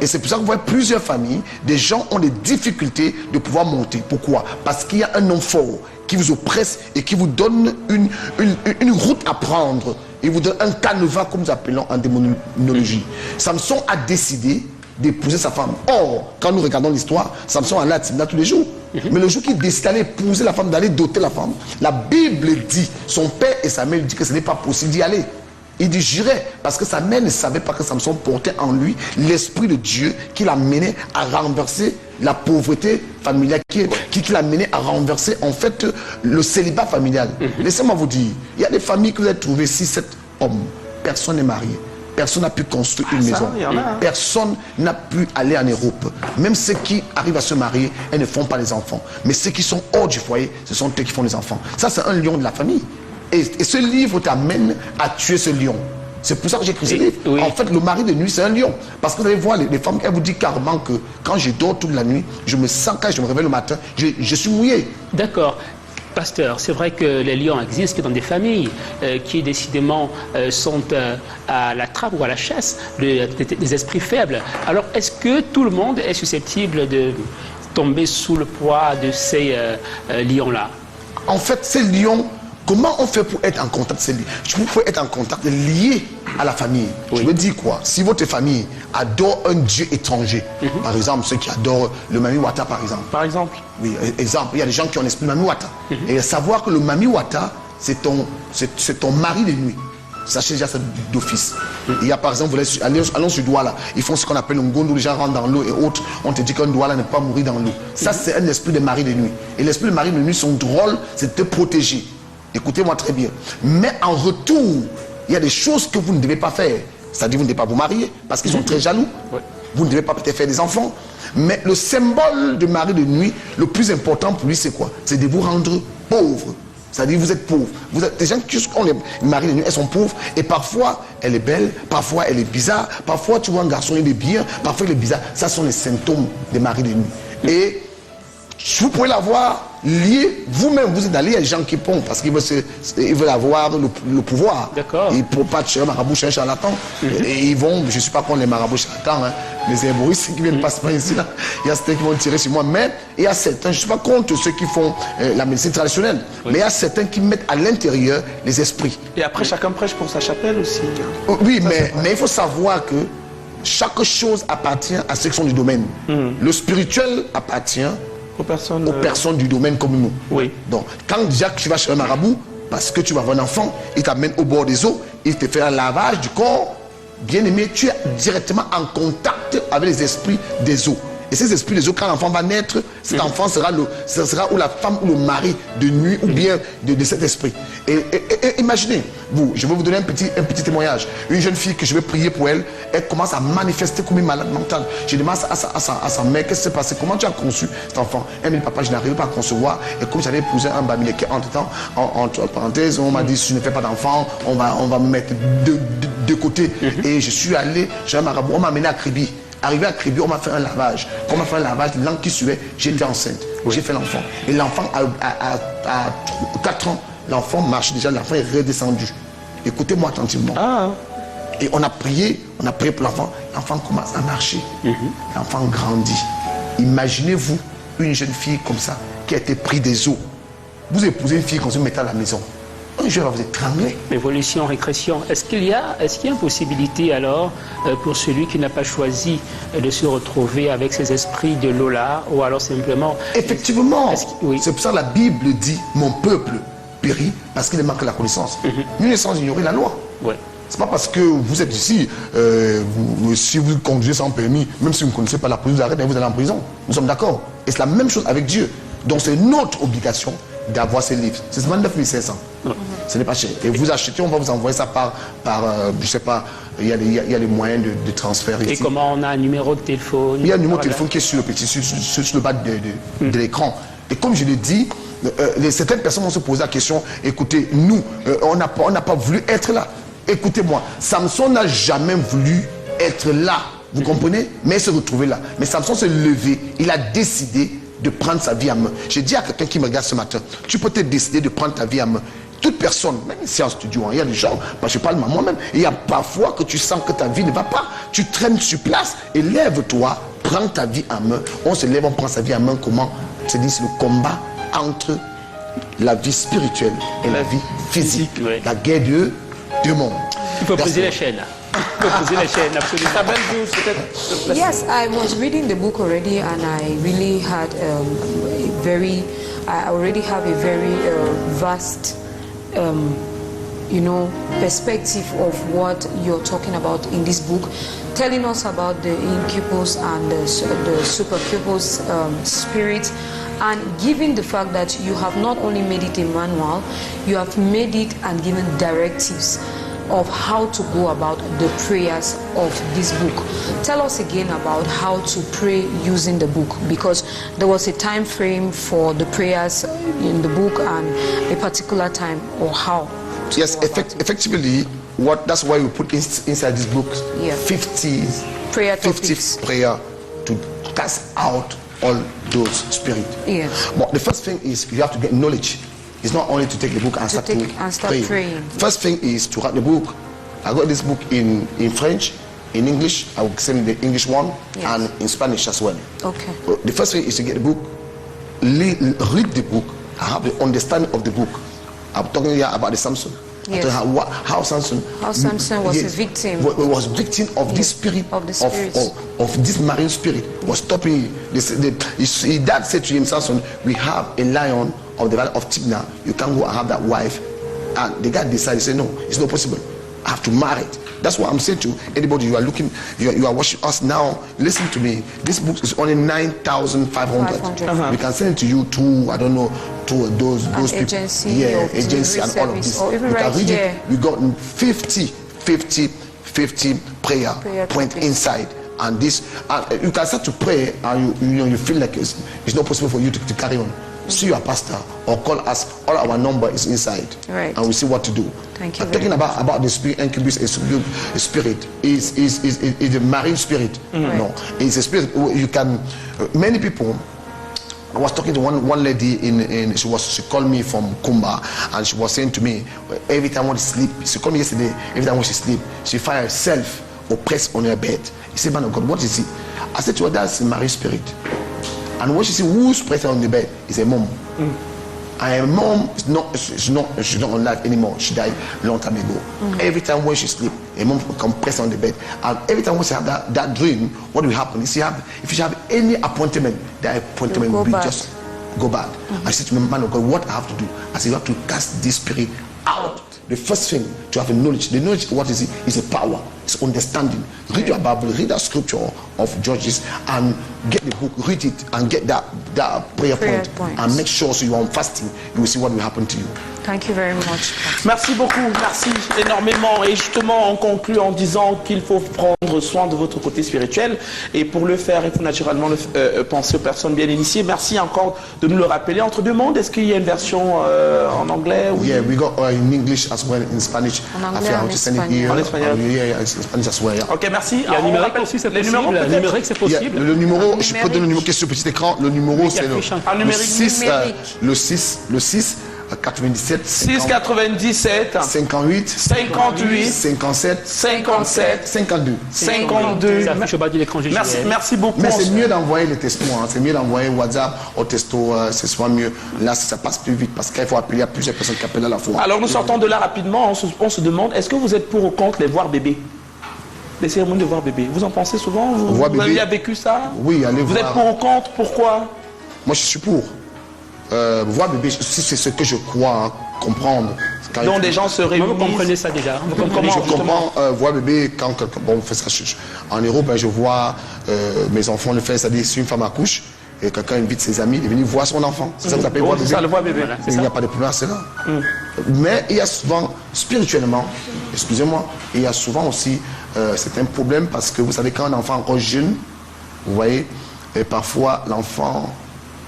Et c'est pour ça que vous voyez plusieurs familles, des gens ont des difficultés de pouvoir monter. Pourquoi? Parce qu'il y a un homme fort qui vous oppresse et qui vous donne une route à prendre. Il vous donne un canevas, comme nous appelons en démonologie. Samson a décidé d'épouser sa femme. Or, quand nous regardons l'histoire, Samson allait à Timna tous les jours. Mais le jour qu'il décide d'aller épouser la femme, d'aller doter la femme, la Bible dit, son père et sa mère lui disent que ce n'est pas possible d'y aller. Il dit j'irai parce que sa mère ne savait pas que Samson portait en lui l'esprit de Dieu qui l'a mené à renverser la pauvreté familiale, qui l'a mené à renverser en fait le célibat familial. Laissez-moi vous dire, il y a des familles que vous avez trouvées 6-7 hommes, personne n'est marié. Personne n'a pu construire une maison. Personne n'a pu aller en Europe. Même ceux qui arrivent à se marier, elles ne font pas les enfants. Mais ceux qui sont hors du foyer, ce sont eux qui font les enfants. Ça, c'est un lion de la famille. Et ce livre t'amène à tuer ce lion. C'est pour ça que j'ai écrit ce livre. En fait, le mari de nuit, c'est un lion. Parce que vous allez voir, les femmes, elles vous disent carrément que quand je dors toute la nuit, je me sens, quand je me réveille le matin, je suis mouillé. D'accord. pasteur, c'est vrai que les lions existent dans des familles qui décidément sont à la trappe ou à la chasse des esprits faibles. Alors, est-ce que tout le monde est susceptible de tomber sous le poids de ces lions-là? En fait, ces lions, comment on fait pour être en contact avec ces lions? Vous pouvez être en contact lié à la famille. Je veux dire quoi? Si votre famille adore un dieu étranger, par exemple, ceux qui adorent le Mami Wata, par exemple. Par exemple? Oui, exemple, il y a des gens qui ont l'esprit Mami Wata. Et savoir que le Mami Wata, c'est ton mari de nuit. Sachez déjà ça d'office. Il y a par exemple, allons sur Douala, ils font ce qu'on appelle un gondo, les gens rentrent dans l'eau et autres. On te dit qu'un Douala ne peut pas mourir dans l'eau. Ça, c'est un esprit de mari de nuit. Et l'esprit de mari de nuit, son rôle, c'est de te protéger. Écoutez-moi très bien. Mais en retour, il y a des choses que vous ne devez pas faire. C'est-à-dire, vous ne devez pas vous marier parce qu'ils sont très jaloux. Vous ne devez pas peut-être faire des enfants. Mais le symbole de mari de nuit, le plus important pour lui, c'est quoi? C'est de vous rendre pauvre. C'est-à-dire vous êtes pauvre. Vous êtes des gens qui ont les maris de nuit, elles sont pauvres. Et parfois, elle est belle, parfois elle est bizarre. Parfois, tu vois un garçon, il est bien, parfois il est bizarre. Ça sont les symptômes des maris de nuit. Et vous pouvez l'avoir lié, vous-même, vous êtes allé, il y a des gens qui pompent parce qu'ils veulent avoir le pouvoir. D'accord. Ils ne peuvent pas tuer un marabout, un charlatan. Et ils vont, je ne suis pas contre les marabouts charlatans, hein. Les héboristes qui viennent passer par ici, là. Il y a certains qui vont tirer sur moi. Mais il y a certains, je ne suis pas contre ceux qui font la médecine traditionnelle. Mais il y a certains qui mettent à l'intérieur les esprits. Et après, chacun prêche pour sa chapelle aussi. Oui, mais il faut savoir que chaque chose appartient à ceux qui sont du domaine. Le spirituel appartient aux personnes du domaine comme nous. Oui. Donc, quand déjà tu vas chez un marabout, parce que tu vas avoir un enfant, il t'amène au bord des eaux, il te fait un lavage du corps, bien aimé, tu es directement en contact avec les esprits des eaux. Et ces esprits des eaux, quand l'enfant va naître, cet enfant sera ou la femme ou le mari de nuit ou bien de cet esprit. Et imaginez, je vais vous donner un petit témoignage. Une jeune fille que je vais prier pour elle, elle commence à manifester comme une malade mentale. Je demande à sa mère, qu'est-ce qui s'est passé? Comment tu as conçu cet enfant? Elle me dit, papa, je n'arrive pas à concevoir. Et comme j'avais épousé un bamileke, entre-temps, entre parenthèses, on m'a dit, si je ne fais pas d'enfant, on va me mettre de côté. Et je suis allé chez un marabout, on m'a amené à Kribi. Arrivé à Kribi, on m'a fait un lavage. Quand on m'a fait un lavage, l'an qui suivait, j'étais enceinte. J'ai fait l'enfant. Et l'enfant, à 4 ans, l'enfant marche déjà, l'enfant est redescendu. Écoutez-moi attentivement. Et on a prié pour l'enfant. L'enfant commence à marcher. L'enfant grandit. Imaginez-vous une jeune fille comme ça, qui a été prise des eaux. Vous épousez une fille qu'on se met à la maison. Un jour, elle va vous étrangler. Évolution, régression. Est-ce qu'il y a une possibilité alors pour celui qui n'a pas choisi de se retrouver avec ces esprits de l'eau-là, ou alors simplement... Effectivement. C'est pour ça que la Bible dit, mon peuple périt parce qu'il manque la connaissance. Nul n'est sans ignorer la loi. C'est pas parce que vous êtes ici, si vous conduisez sans permis, même si vous ne connaissez pas la police, vous arrêtez et vous allez en prison. Nous sommes d'accord. Et c'est la même chose avec Dieu. Donc c'est notre obligation d'avoir ces livres. C'est seulement 9 500. Ce n'est pas cher. Et vous achetez, on va vous envoyer ça par je sais pas, il y a les moyens de transfert ici. Et comment on a un numéro de téléphone? Il y a un numéro de téléphone qui est sur le bas de l'écran. Et comme je l'ai dit, certaines personnes vont se poser la question, écoutez, nous, on n'a pas voulu être là. Écoutez-moi, Samson n'a jamais voulu être là. Vous comprenez? Mais il s'est retrouvé là. Mais Samson s'est levé. Il a décidé de prendre sa vie en main. J'ai dit à quelqu'un qui me regarde ce matin, tu peux te décider de prendre ta vie en main. Toute personne, même ici en studio, il y a des gens, je parle de moi-même, il y a parfois que tu sens que ta vie ne va pas. Tu traînes sur place, et lève-toi, prends ta vie en main. On se lève, on prend sa vie en main. Comment? C'est le combat entre la vie spirituelle et la vie physique. La guerre de deux mondes. Il faut briser les chaînes. Yes, I was reading the book already, and I really had I already have a very vast, perspective of what you're talking about in this book, telling us about the incubus and the supercubus spirit, and given the fact that you have not only made it a manual, you have made it and given directives of how to go about the prayers of this book. Tell us again about how to pray using the book, because there was a time frame for the prayers in the book and a particular time, or how. Yes, effectively, that's why we put inside this book 50 prayer to cast out all those spirits. But the first thing is you have to get knowledge. It's not only to take the book and start praying. First thing is to write the book. I got this book in French, in English. I will send the English one, and in Spanish as well. Okay. The first thing is to get the book, read the book, and have the understanding of the book. I'm talking here about the Samson. Yes. How Samson was a victim. Was victim of this spirit of this marine spirit. Was stopping. His dad said to him, Samson, we have a lion of the valley of Timnah. You can't go and have that wife. And the guy decided, say no, it's not possible. I have to marry it. That's what I'm saying to anybody. You are looking, you are watching us now. Listen to me. This book is only 9,500. We can send it to you to, I don't know, to those people. Agency, agency and all of this. Or even you right can read here. it. We got 50 prayer point inside. And this, you can start to pray, and you feel like it's not possible for you to carry on. See your pastor or call us. All our number is inside, right? And we see what to do. Thank you. Talking about the spirit, incubus spirit is a marine spirit. No, it's a spirit. You can. Many people. I was talking to one lady she called me from Kumba, and she was saying to me, every time when she sleep, she called me yesterday. Every time when she sleep, she find herself oppressed on her bed. He said, man of God, what is it? I said to her, that's a marine spirit. And when she see who's present on the bed, it's a mom. And her mom she's not on life anymore. She died a long time ago. Every time when she sleep, a mom will come press on the bed. And every time when she have that dream, what will happen is if she have any appointment, that appointment will just go bad. I said to me, man of God, what I have to do? I said, you have to cast this spirit out. The first thing to have a knowledge. The knowledge, what is it? Is a power. It's understanding. Read your Bible, read that scripture of Judges, and get the book, read it, and get that prayer point, and make sure so you are on fasting. You will see what will happen to you. Thank you very much. Merci beaucoup, merci énormément. Et justement, on conclut en disant qu'il faut prendre soin de votre côté spirituel. Et pour le faire, il faut naturellement penser aux personnes bien initiées. Merci encore de nous le rappeler. Entre deux mondes, est-ce qu'il y a une version en anglais? Yeah, we got in English as well, in Spanish. En anglais, en espagnol. En espagnol. Yeah, Spanish as well. Yeah. Ok, merci. Il y a un numérique aussi, c'est possible. Le numérique, c'est possible. Le numéro, je peux donner le numéro qui est sur le petit écran. Le numéro, c'est le 6 97 697 58 57 52. Merci beaucoup. Mais c'est mieux d'envoyer les textos. C'est mieux d'envoyer WhatsApp au texto. Ce soit mieux. Là, ça passe plus vite parce qu'il faut appeler à plusieurs personnes qui appellent à la fois. Alors, nous sortons de là rapidement. On se demande, est-ce que vous êtes pour ou contre les voir bébés? Les cérémonies de voir bébé. Vous en pensez souvent? Vous avez vécu ça? Oui, allez voir. Vous êtes pour ou contre? Pourquoi? Moi, je suis pour. Voir bébé, si c'est ce que je crois comprendre. Donc des gens se réunissent. Vous comprenez ça déjà? Je comprends voir bébé quand quelqu'un. Bon, on fait ça. En Europe, je vois mes enfants le faire, c'est-à-dire si une femme accouche et quelqu'un invite ses amis, il est venu voir son enfant. C'est ça que vous appelez voir bébé. Ça, le voir bébé. Il n'y a pas de problème à cela. Mais il y a souvent, spirituellement, excusez-moi, il y a souvent aussi c'est un problème parce que vous savez, quand un enfant est encore jeune, vous voyez, et parfois l'enfant.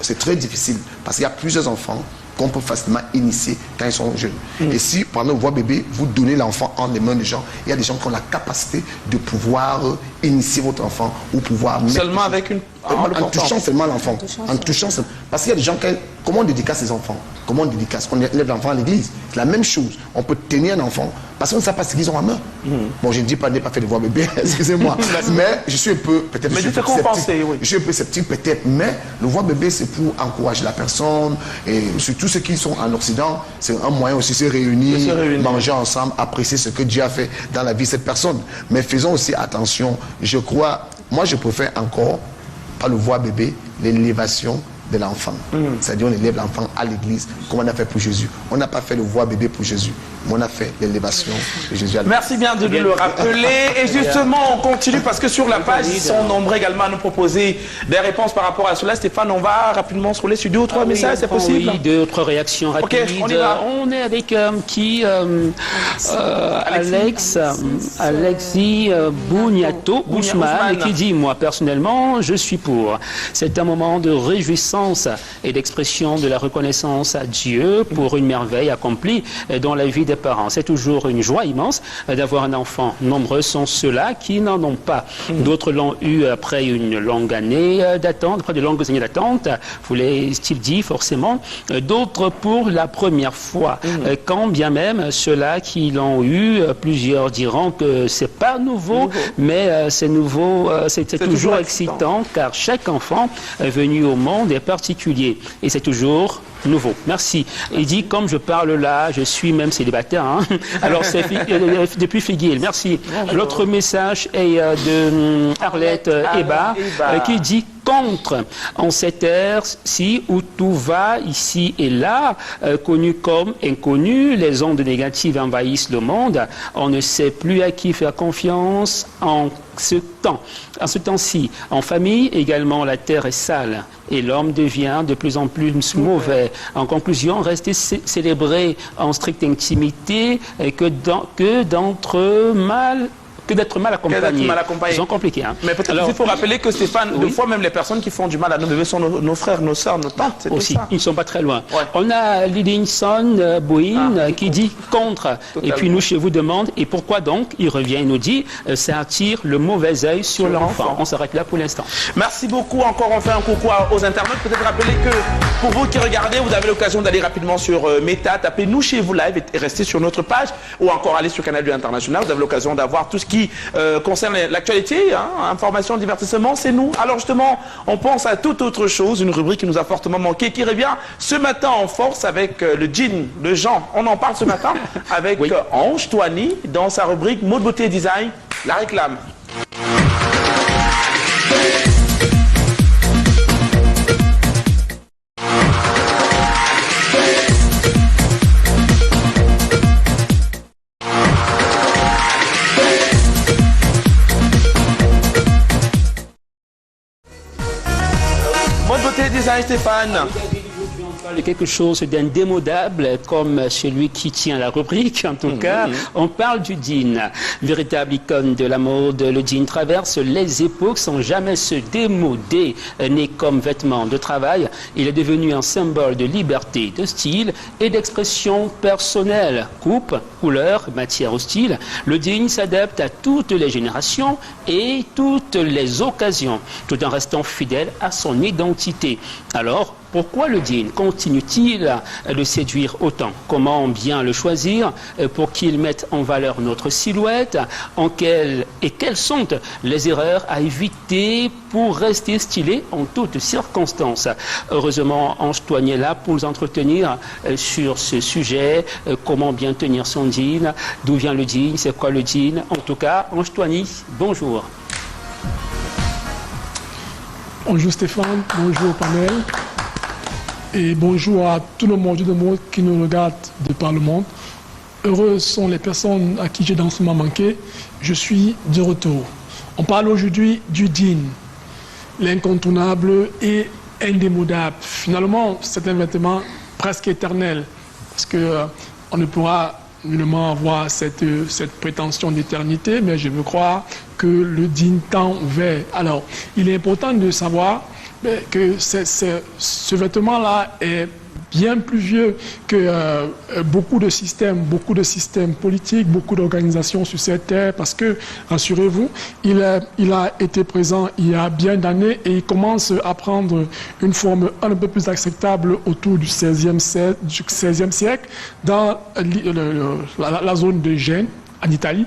C'est très difficile parce qu'il y a plusieurs enfants qu'on peut facilement initier quand ils sont jeunes. Et si, pendant voix bébé, vous donnez l'enfant en les mains des gens, il y a des gens qui ont la capacité de pouvoir initier votre enfant ou pouvoir... Seulement avec une... En touchant seulement l'enfant. En touchant seulement... Parce qu'il y a des gens qui... Comment on dédicace les enfants? Comment on dédicace? On élève l'enfant à l'église. C'est la même chose. On peut tenir un enfant parce qu'on ne sait pas ce qu'ils ont en main. Bon, je ne dis pas de ne pas faire de voix bébé, excusez-moi. Mais je suis un peu... Peut-être je suis un peu sceptique peut-être, mais le voix bébé, c'est pour encourager la personne. Et surtout ceux qui sont en Occident, c'est un moyen aussi de se réunir, manger ensemble, apprécier ce que Dieu a fait dans la vie de cette personne. Mais faisons aussi attention. Je crois... Moi, je préfère encore, pas le voix bébé, l'élévation de l'enfant. C'est-à-dire on élève l'enfant à l'église, comme on a fait pour Jésus. On n'a pas fait le voix bébé pour Jésus, mais on a fait l'élévation de Jésus à l'église. Merci bien de nous le rappeler. Et justement, on continue parce que sur la page, ils sont nombreux également à nous proposer des réponses par rapport à cela. Stéphane, on va rapidement scroller sur 2 ou 3 messages, c'est possible? Oui, 2 ou 3 réactions rapides. Ok, on y va. On est avec Alexis Bougnato Ousmane qui dit, moi personnellement, je suis pour. C'est un moment de réjouissance et d'expression de la reconnaissance à Dieu pour une merveille accomplie dans la vie des parents. C'est toujours une joie immense d'avoir un enfant. Nombreux sont ceux-là qui n'en ont pas. D'autres l'ont eu après une longue année d'attente, après de longues années d'attente, vous l'avez-t-il dit forcément. D'autres pour la première fois. Quand bien même ceux-là qui l'ont eu, plusieurs diront que c'est pas nouveau, mais c'est nouveau, c'est toujours excitant, car chaque enfant venu au monde est particulier et c'est toujours nouveau. Merci. Il dit, comme je parle là, je suis même célibataire. Hein? Alors, c'est depuis Figuil. Merci. L'autre message est de Arlette Eba, qui dit contre en cette ère-ci où tout va ici et là, connu comme inconnu, les ondes négatives envahissent le monde. On ne sait plus à qui faire confiance en ce temps. En ce temps-ci, en famille également, la terre est sale et l'homme devient de plus en plus mauvais. En conclusion, rester célébré en stricte intimité que d'être mal accompagné. Ils sont compliqués. Hein. Mais peut-être qu'il faut rappeler que Stéphane, des fois même les personnes qui font du mal à nos bébés sont nos frères, nos sœurs, nos tantes. Aussi, ils ne sont pas très loin. Ouais. On a Lidinson Bouin qui dit contre. Et puis nous, chez vous, demande, et pourquoi donc? Il revient et nous dit, ça attire le mauvais œil sur l'enfant. On s'arrête là pour l'instant. Merci beaucoup. Encore, on fait un coucou aux internautes. Peut-être rappeler que pour vous qui regardez, vous avez l'occasion d'aller rapidement sur Meta, tapez nous chez vous live et restez sur notre page, ou encore aller sur Canal 2 International. Vous avez l'occasion d'avoir tout ce qui concerne l'actualité, hein, information, divertissement, c'est nous. Alors justement, on pense à toute autre chose, une rubrique qui nous a fortement manqué, qui revient ce matin en force avec le jean, le Jean. On en parle ce matin avec Ange Toigny dans sa rubrique Mode Beauté et Design, la réclame. Design, Stéphane. Quelque chose d'indémodable comme celui qui tient la rubrique, en tout cas. On parle du jean, véritable icône de la mode. Le jean traverse les époques sans jamais se démoder. Né comme vêtement de travail, il est devenu un symbole de liberté, de style et d'expression personnelle. Coupe, couleur, matière ou style, le jean s'adapte à toutes les générations et toutes les occasions, tout en restant fidèle à son identité. Alors, pourquoi le jean continue-t-il de séduire autant? Comment bien le choisir pour qu'il mette en valeur notre silhouette? Quelles sont les erreurs à éviter pour rester stylé en toutes circonstances? Heureusement, Ange Toigny est là pour nous entretenir sur ce sujet. Comment bien tenir son jean? D'où vient le jean? C'est quoi le jean? En tout cas, Ange Toigny, bonjour. Bonjour Stéphane, bonjour Pamel. Et bonjour à tout le monde qui nous regarde de par le monde. Heureuses sont les personnes à qui j'ai dans ce moment manqué. Je suis de retour. On parle aujourd'hui du jean, l'incontournable et indémodable. Finalement, c'est un vêtement presque éternel parce que on ne pourra nullement avoir cette prétention d'éternité, mais je veux croire que le jean tend vers. Alors, il est important de savoir que ce vêtement-là est bien plus vieux que beaucoup de systèmes politiques, beaucoup d'organisations sur cette terre, parce que, rassurez-vous, il a été présent il y a bien d'années et il commence à prendre une forme un peu plus acceptable autour du XVIe siècle dans la zone de Gênes, en Italie.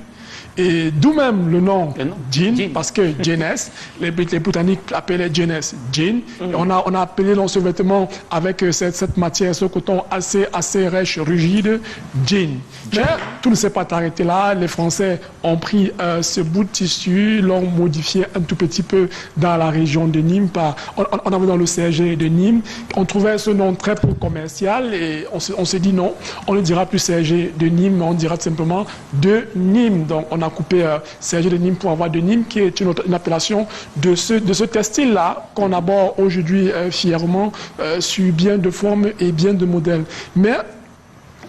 Et d'où même le nom jean, parce que jeunesse, les Britanniques appelaient jeunesse jean. On a appelé dans ce vêtement avec cette matière, ce coton assez riche, rigide, jean. Mais tout ne s'est pas arrêté là. Les Français ont pris ce bout de tissu, l'ont modifié un tout petit peu dans la région de Nîmes. On avait dans le CRG de Nîmes. On trouvait ce nom très peu commercial et on s'est dit non, on ne dira plus CRG de Nîmes, mais on dira simplement de Nîmes. Donc on a coupé CRG de Nîmes pour avoir de Nîmes, qui est une appellation de ce textile-là qu'on aborde aujourd'hui fièrement sur bien de formes et bien de modèles. Mais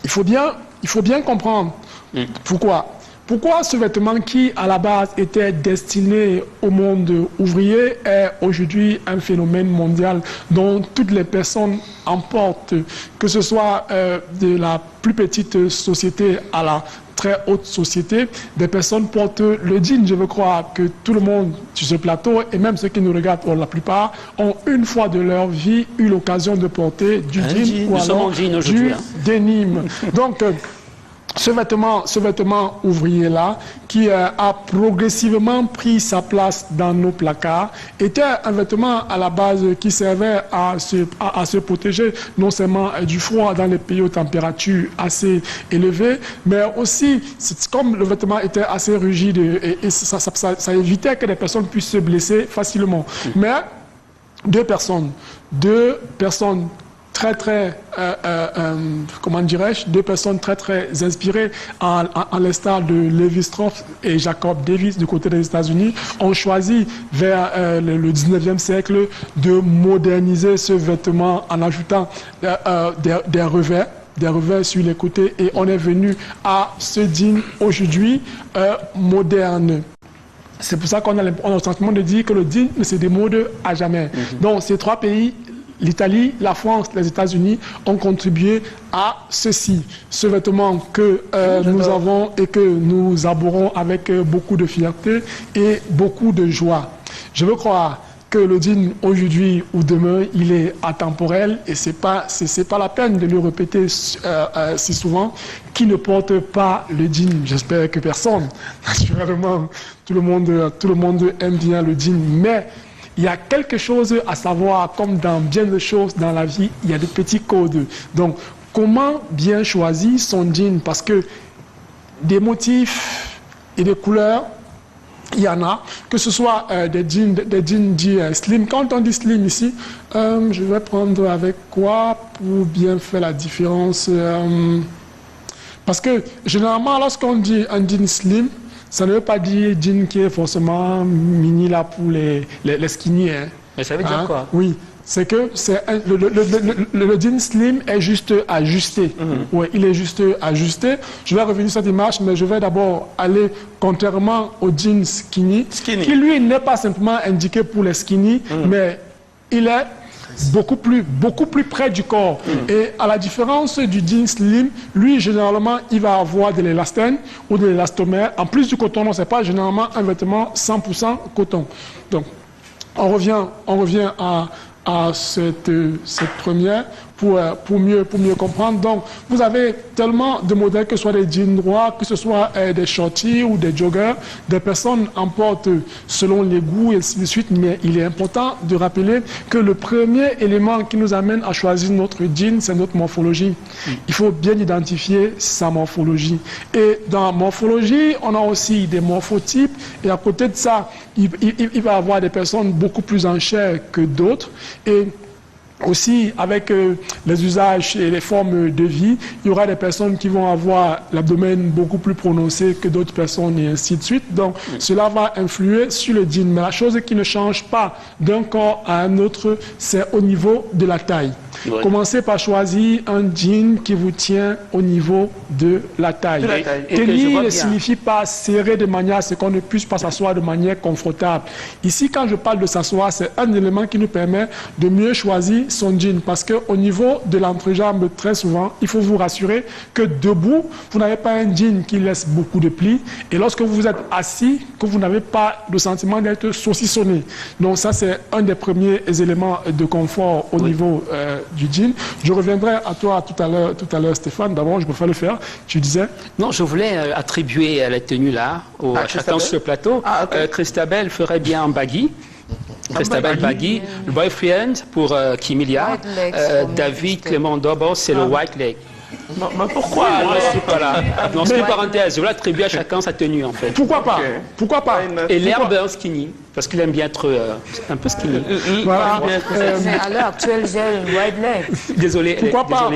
il faut bien comprendre pourquoi. Pourquoi ce vêtement qui, à la base, était destiné au monde ouvrier est aujourd'hui un phénomène mondial dont toutes les personnes en portent, que ce soit de la plus petite société à la très haute société, des personnes portent le jean. Je veux croire que tout le monde sur ce plateau, et même ceux qui nous regardent pour la plupart, ont une fois de leur vie eu l'occasion de porter du jean ou alors du denim. Donc, ce vêtement ouvrier-là, qui a progressivement pris sa place dans nos placards, était un vêtement à la base qui servait à se protéger non seulement du froid dans les pays aux températures assez élevées, mais aussi, comme le vêtement était assez rigide, et ça évitait que les personnes puissent se blesser facilement. Mais deux personnes comment dirais-je, deux personnes très inspirées à l'instar de Levi Strauss et Jacob Davis du côté des États-Unis ont choisi vers le 19e siècle de moderniser ce vêtement en ajoutant des revers sur les côtés, et on est venu à ce jean aujourd'hui moderne. C'est pour ça qu'on a le sentiment de dire que le jean ne se démode à jamais. Donc ces trois pays, l'Italie, la France, les États-Unis, ont contribué à ceci. Ce vêtement que nous avons et que nous arborons avec beaucoup de fierté et beaucoup de joie. Je veux croire que le jean aujourd'hui ou demain, il est atemporel, et c'est pas la peine de le répéter si souvent. Qui ne porte pas le jean? J'espère que personne. Naturellement, tout le monde aime bien le jean, mais il y a quelque chose à savoir, comme dans bien de choses dans la vie, il y a des petits codes. Donc, comment bien choisir son jean? Parce que des motifs et des couleurs, il y en a, que ce soit des jeans dits slim. Quand on dit slim ici, je vais prendre avec quoi pour bien faire la différence? Parce que généralement, lorsqu'on dit un jean slim, ça ne veut pas dire jean qui est forcément mini là pour les skinny. Hein. Mais ça veut dire quoi? Oui, c'est que le jean slim est juste ajusté. Oui, il est juste ajusté. Je vais revenir sur cette image, mais je vais d'abord aller contrairement au jean skinny, qui lui n'est pas simplement indiqué pour les skinny, mais il est beaucoup plus près du corps. Et à la différence du jean slim, lui, généralement, il va avoir de l'élastane ou de l'élastomère. En plus du coton, ce n'est pas généralement un vêtement 100% coton. Donc, on revient à cette première pour mieux comprendre. Donc, vous avez tellement de modèles, que ce soit des jeans droits, que ce soit des shorties ou des joggers. Des personnes en portent selon les goûts et ainsi de suite, mais il est important de rappeler que le premier élément qui nous amène à choisir notre jean, c'est notre morphologie. Il faut bien identifier sa morphologie. Et dans la morphologie, on a aussi des morphotypes, et à côté de ça, il va y avoir des personnes beaucoup plus en chair que d'autres. Et aussi, avec les usages et les formes de vie, il y aura des personnes qui vont avoir l'abdomen beaucoup plus prononcé que d'autres personnes, et ainsi de suite. Donc, cela va influer sur le jean. Mais la chose qui ne change pas d'un corps à un autre, c'est au niveau de la taille. Ouais. Commencez par choisir un jean qui vous tient au niveau de la taille. Tenir ne signifie pas serrer de manière à ce qu'on ne puisse pas s'asseoir de manière confortable. Ici, quand je parle de s'asseoir, c'est un élément qui nous permet de mieux choisir son jean. Parce qu'au niveau de l'entrejambe, très souvent, il faut vous rassurer que debout, vous n'avez pas un jean qui laisse beaucoup de plis. Et lorsque vous êtes assis, que vous n'avez pas le sentiment d'être saucissonné. Donc ça, c'est un des premiers éléments de confort au niveau du jean. Je reviendrai à toi tout à l'heure, Stéphane. D'abord, je préfère le faire. Tu disais? Non, je voulais attribuer la tenue là à chacun sur le plateau. Christabel ferait bien en baggy. Christabel baggy. Le boyfriend pour Kimilia. David Clément Dobo, c'est le white leg. Mais pourquoi je suis pas là. Non, c'est une parenthèse. Je voulais attribuer à chacun sa tenue, en fait. Pourquoi pas? Pourquoi pas? Et l'herbe en skinny, parce qu'il aime bien être un peu skinny. Voilà. À l'heure actuelle, j'ai le white leg. Désolé. Pourquoi pas?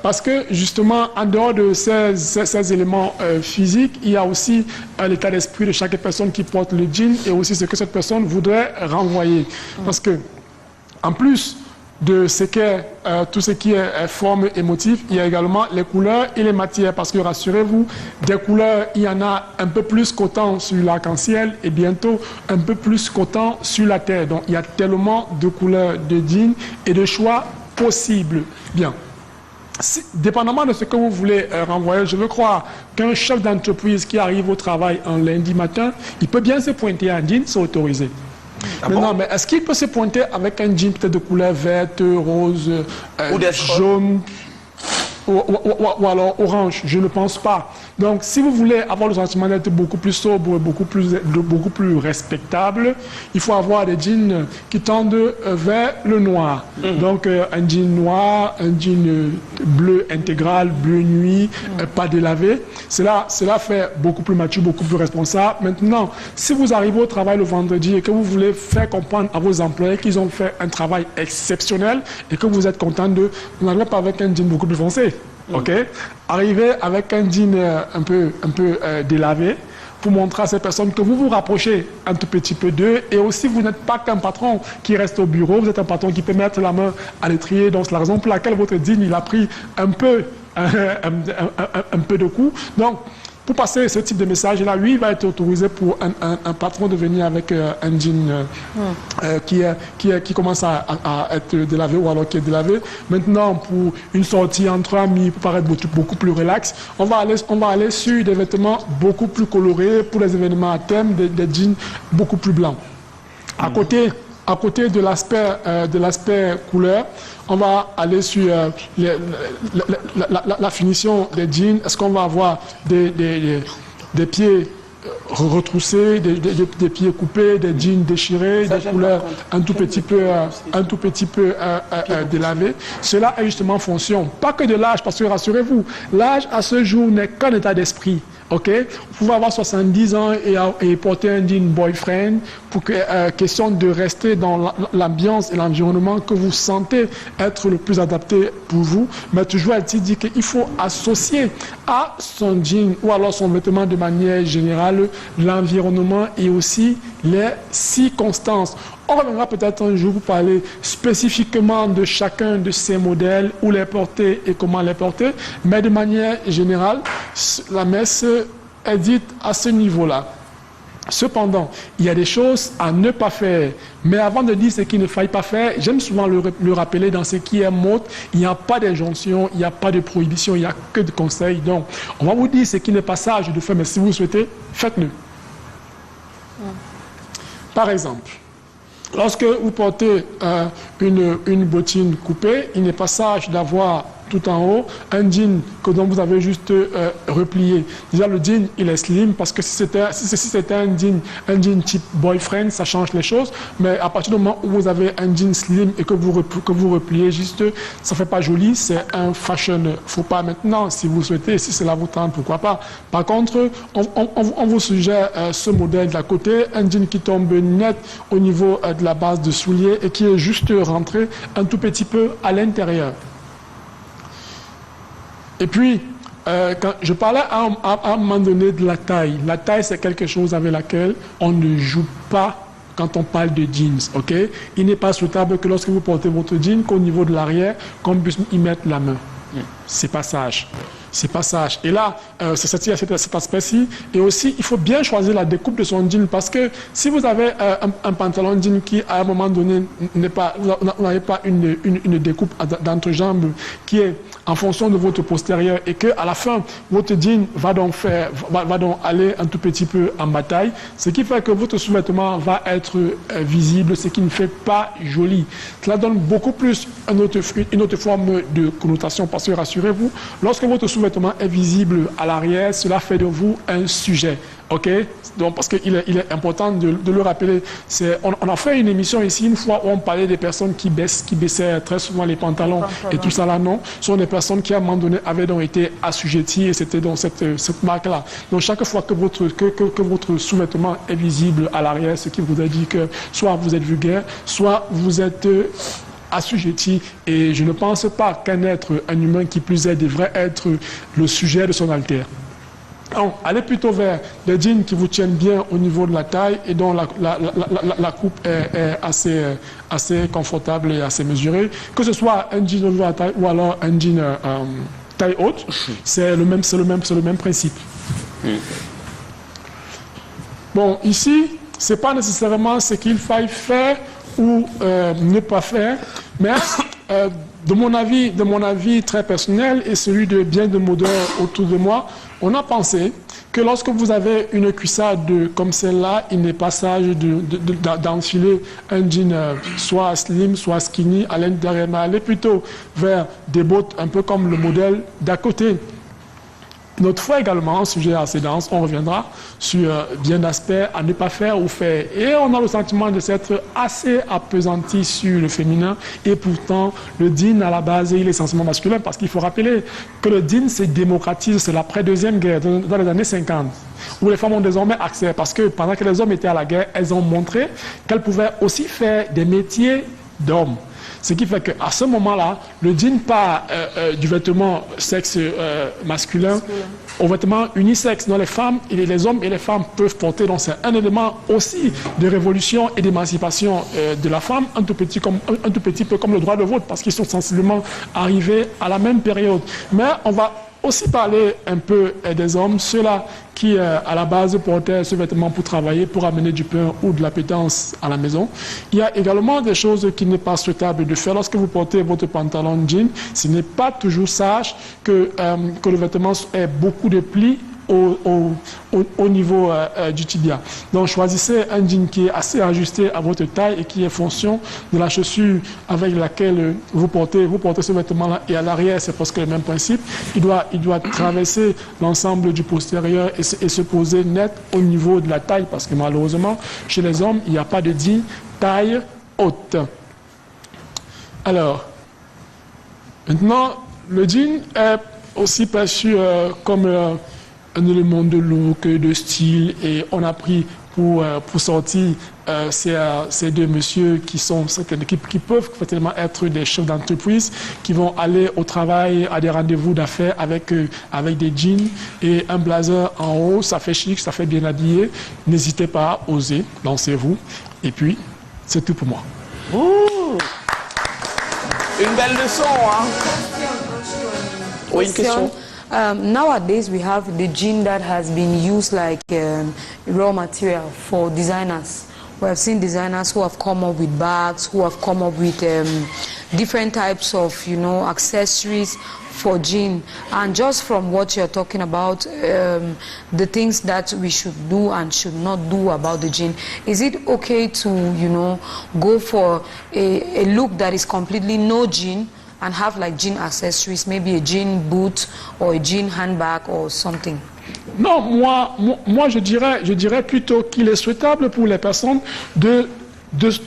Parce que justement, en dehors de ces éléments physiques, il y a aussi l'état d'esprit de chaque personne qui porte le jean, et aussi ce que cette personne voudrait renvoyer. Parce que, en plus de ce qu'est tout ce qui est forme émotive, il y a également les couleurs et les matières. Parce que rassurez-vous, des couleurs, il y en a un peu plus qu'autant sur l'arc-en-ciel et bientôt un peu plus qu'autant sur la terre. Donc il y a tellement de couleurs de jeans et de choix possibles. Bien. Dépendamment de ce que vous voulez renvoyer, je veux croire qu'un chef d'entreprise qui arrive au travail un lundi matin, il peut bien se pointer en jean, c'est autorisé. Maintenant, mais est-ce qu'il peut se pointer avec un jean peut-être de couleur verte, rose, jaune ou alors orange? Je ne pense pas. Donc, si vous voulez avoir le sentiment d'être beaucoup plus sobre, beaucoup plus respectable, il faut avoir des jeans qui tendent vers le noir. Donc, un jean noir, un jean bleu intégral, bleu nuit, pas délavé. Cela fait beaucoup plus mature, beaucoup plus responsable. Maintenant, si vous arrivez au travail le vendredi et que vous voulez faire comprendre à vos employés qu'ils ont fait un travail exceptionnel et que vous êtes content d'eux, vous n'arrivez pas avec un jean beaucoup plus foncé. Ok, arrivez avec un jean un peu délavé pour montrer à ces personnes que vous vous rapprochez un tout petit peu d'eux et aussi vous n'êtes pas qu'un patron qui reste au bureau, vous êtes un patron qui peut mettre la main à l'étrier. Donc c'est la raison pour laquelle votre jean il a pris un peu de coups. Donc pour passer ce type de message-là, lui, il va être autorisé pour un patron de venir avec un jean qui commence à être délavé ou alors qui est délavé. Maintenant, pour une sortie entre amis, pour paraître beaucoup plus relax, on va aller sur des vêtements beaucoup plus colorés pour les événements à thème, des jeans beaucoup plus blancs. À côté de l'aspect couleur, on va aller sur la finition des jeans. Est-ce qu'on va avoir des pieds retroussés, des pieds coupés, des jeans déchirés, des couleurs un tout petit peu délavées? Cela est justement en fonction, pas que de l'âge, parce que rassurez-vous, l'âge à ce jour n'est qu'un état d'esprit. Ok, vous pouvez avoir 70 ans et porter un jean boyfriend pour question de rester dans l'ambiance et l'environnement que vous sentez être le plus adapté pour vous. Mais toujours est-il dit qu'il faut associer à son jean ou alors son vêtement de manière générale l'environnement et aussi les circonstances. On reviendra peut-être un jour pour parler spécifiquement de chacun de ces modèles, où les porter et comment les porter, mais de manière générale, la messe est dite à ce niveau-là. Cependant, il y a des choses à ne pas faire. Mais avant de dire ce qu'il ne faille pas faire, j'aime souvent le rappeler dans ce qui est mode, il n'y a pas d'injonction, il n'y a pas de prohibition, il n'y a que de conseils. Donc, on va vous dire ce qui n'est pas sage de faire, mais si vous souhaitez, faites-le. Par exemple, lorsque vous portez une bottine coupée, il n'est pas sage d'avoir tout en haut un jean dont vous avez juste replié. Déjà le jean il est slim parce que si c'était un jean type boyfriend, ça change les choses, mais à partir du moment où vous avez un jean slim et que vous repliez juste, ça fait pas joli, c'est un fashion faux pas. Maintenant, si vous souhaitez, si cela vous tente, pourquoi pas. Par contre, on vous suggère ce modèle d'à côté, un jean qui tombe net au niveau de la base de soulier et qui est juste rentré un tout petit peu à l'intérieur. Et puis, quand je parlais à un moment donné de la taille. La taille, c'est quelque chose avec laquelle on ne joue pas quand on parle de jeans, ok? Il n'est pas souhaitable que lorsque vous portez votre jean, qu'au niveau de l'arrière, qu'on puisse y mettre la main. C'est pas sage. C'est pas sage. Et là, c'est cet aspect-ci. Et aussi, il faut bien choisir la découpe de son jean parce que si vous avez un pantalon jean qui, à un moment donné, vous n'avez pas une découpe d'entrejambe qui est en fonction de votre postérieur et qu'à la fin, votre jean va donc aller un tout petit peu en bataille, ce qui fait que votre sous-vêtement va être visible, ce qui ne fait pas joli. Cela donne beaucoup plus une autre forme de connotation parce que rassurez-vous, lorsque votre sous-vêtement est visible à l'arrière, cela fait de vous un sujet. Ok, donc parce qu'il est important de le rappeler. On a fait une émission ici une fois où on parlait des personnes qui baissaient très souvent les pantalons et tout ça là, non. Ce sont des personnes qui à un moment donné avaient donc été assujetties et c'était donc cette marque-là. Donc chaque fois que votre sous-vêtement est visible à l'arrière, ce qui voudrait dire que soit vous êtes vulgaire, soit vous êtes assujetti, et je ne pense pas qu'un humain qui plus est devrait être le sujet de son altère. Donc, allez plutôt vers des jeans qui vous tiennent bien au niveau de la taille et dont la coupe est assez confortable et assez mesurée. Que ce soit un jean au niveau de la taille ou alors un jean taille haute, c'est le même principe. Bon, ici, ce n'est pas nécessairement ce qu'il faille faire ou ne pas faire, mais de mon avis très personnel et celui de bien de modeurs autour de moi, on a pensé que lorsque vous avez une cuissade comme celle-là, il n'est pas sage d'enfiler un jean soit slim, soit skinny à l'intérieur, mais aller plutôt vers des bottes un peu comme le modèle d'à côté. Notre fois également, sujet assez dense, on reviendra sur bien d'aspects à ne pas faire ou faire. Et on a le sentiment de s'être assez appesanti sur le féminin. Et pourtant, le jean, à la base, il est essentiellement masculin parce qu'il faut rappeler que le jean s'est démocratisé, c'est l'après-deuxième guerre, dans les années 50, où les femmes ont désormais accès. Parce que pendant que les hommes étaient à la guerre, elles ont montré qu'elles pouvaient aussi faire des métiers d'hommes. Ce qui fait qu'à ce moment-là, le jean part du vêtement sexe masculin au vêtement unisexe, dont les femmes et les hommes et les femmes peuvent porter. Donc c'est un élément aussi de révolution et d'émancipation de la femme, un tout petit peu comme le droit de vote, parce qu'ils sont sensiblement arrivés à la même période. Mais on va aussi parler un peu des hommes, ceux-là qui, à la base, portaient ce vêtement pour travailler, pour amener du pain ou de l'appétence à la maison. Il y a également des choses qui n'est pas souhaitable de faire. Lorsque vous portez votre pantalon jean, ce n'est pas toujours sage que le vêtement ait beaucoup de plis au niveau du tibia. Donc choisissez un jean qui est assez ajusté à votre taille et qui est fonction de la chaussure avec laquelle vous portez ce vêtement-là. Et à l'arrière, c'est presque le même principe. Il doit traverser l'ensemble du postérieur et se poser net au niveau de la taille, parce que malheureusement, chez les hommes, il n'y a pas de jean taille haute. Alors, maintenant, le jean est aussi perçu comme un élément de look, de style, et on a pris pour sortir ces deux messieurs qui sont certaines équipes qui peuvent certainement être des chefs d'entreprise, qui vont aller au travail, à des rendez-vous d'affaires avec des jeans et un blazer en haut. Ça fait chic, ça fait bien habillé. N'hésitez pas, osez, lancez-vous. Et puis, c'est tout pour moi. Ouh. Une belle leçon, hein? Oui, une question. Nowadays, we have the jean that has been used like raw material for designers. We have seen designers who have come up with bags, who have come up with different types of, accessories for jean. And just from what you're talking about, the things that we should do and should not do about the jean, is it okay to, go for a look that is completely no jean and have like jean accessories, maybe a jean boot or a jean handbag or something? Non, moi je dirais plutôt qu'il est souhaitable pour les personnes de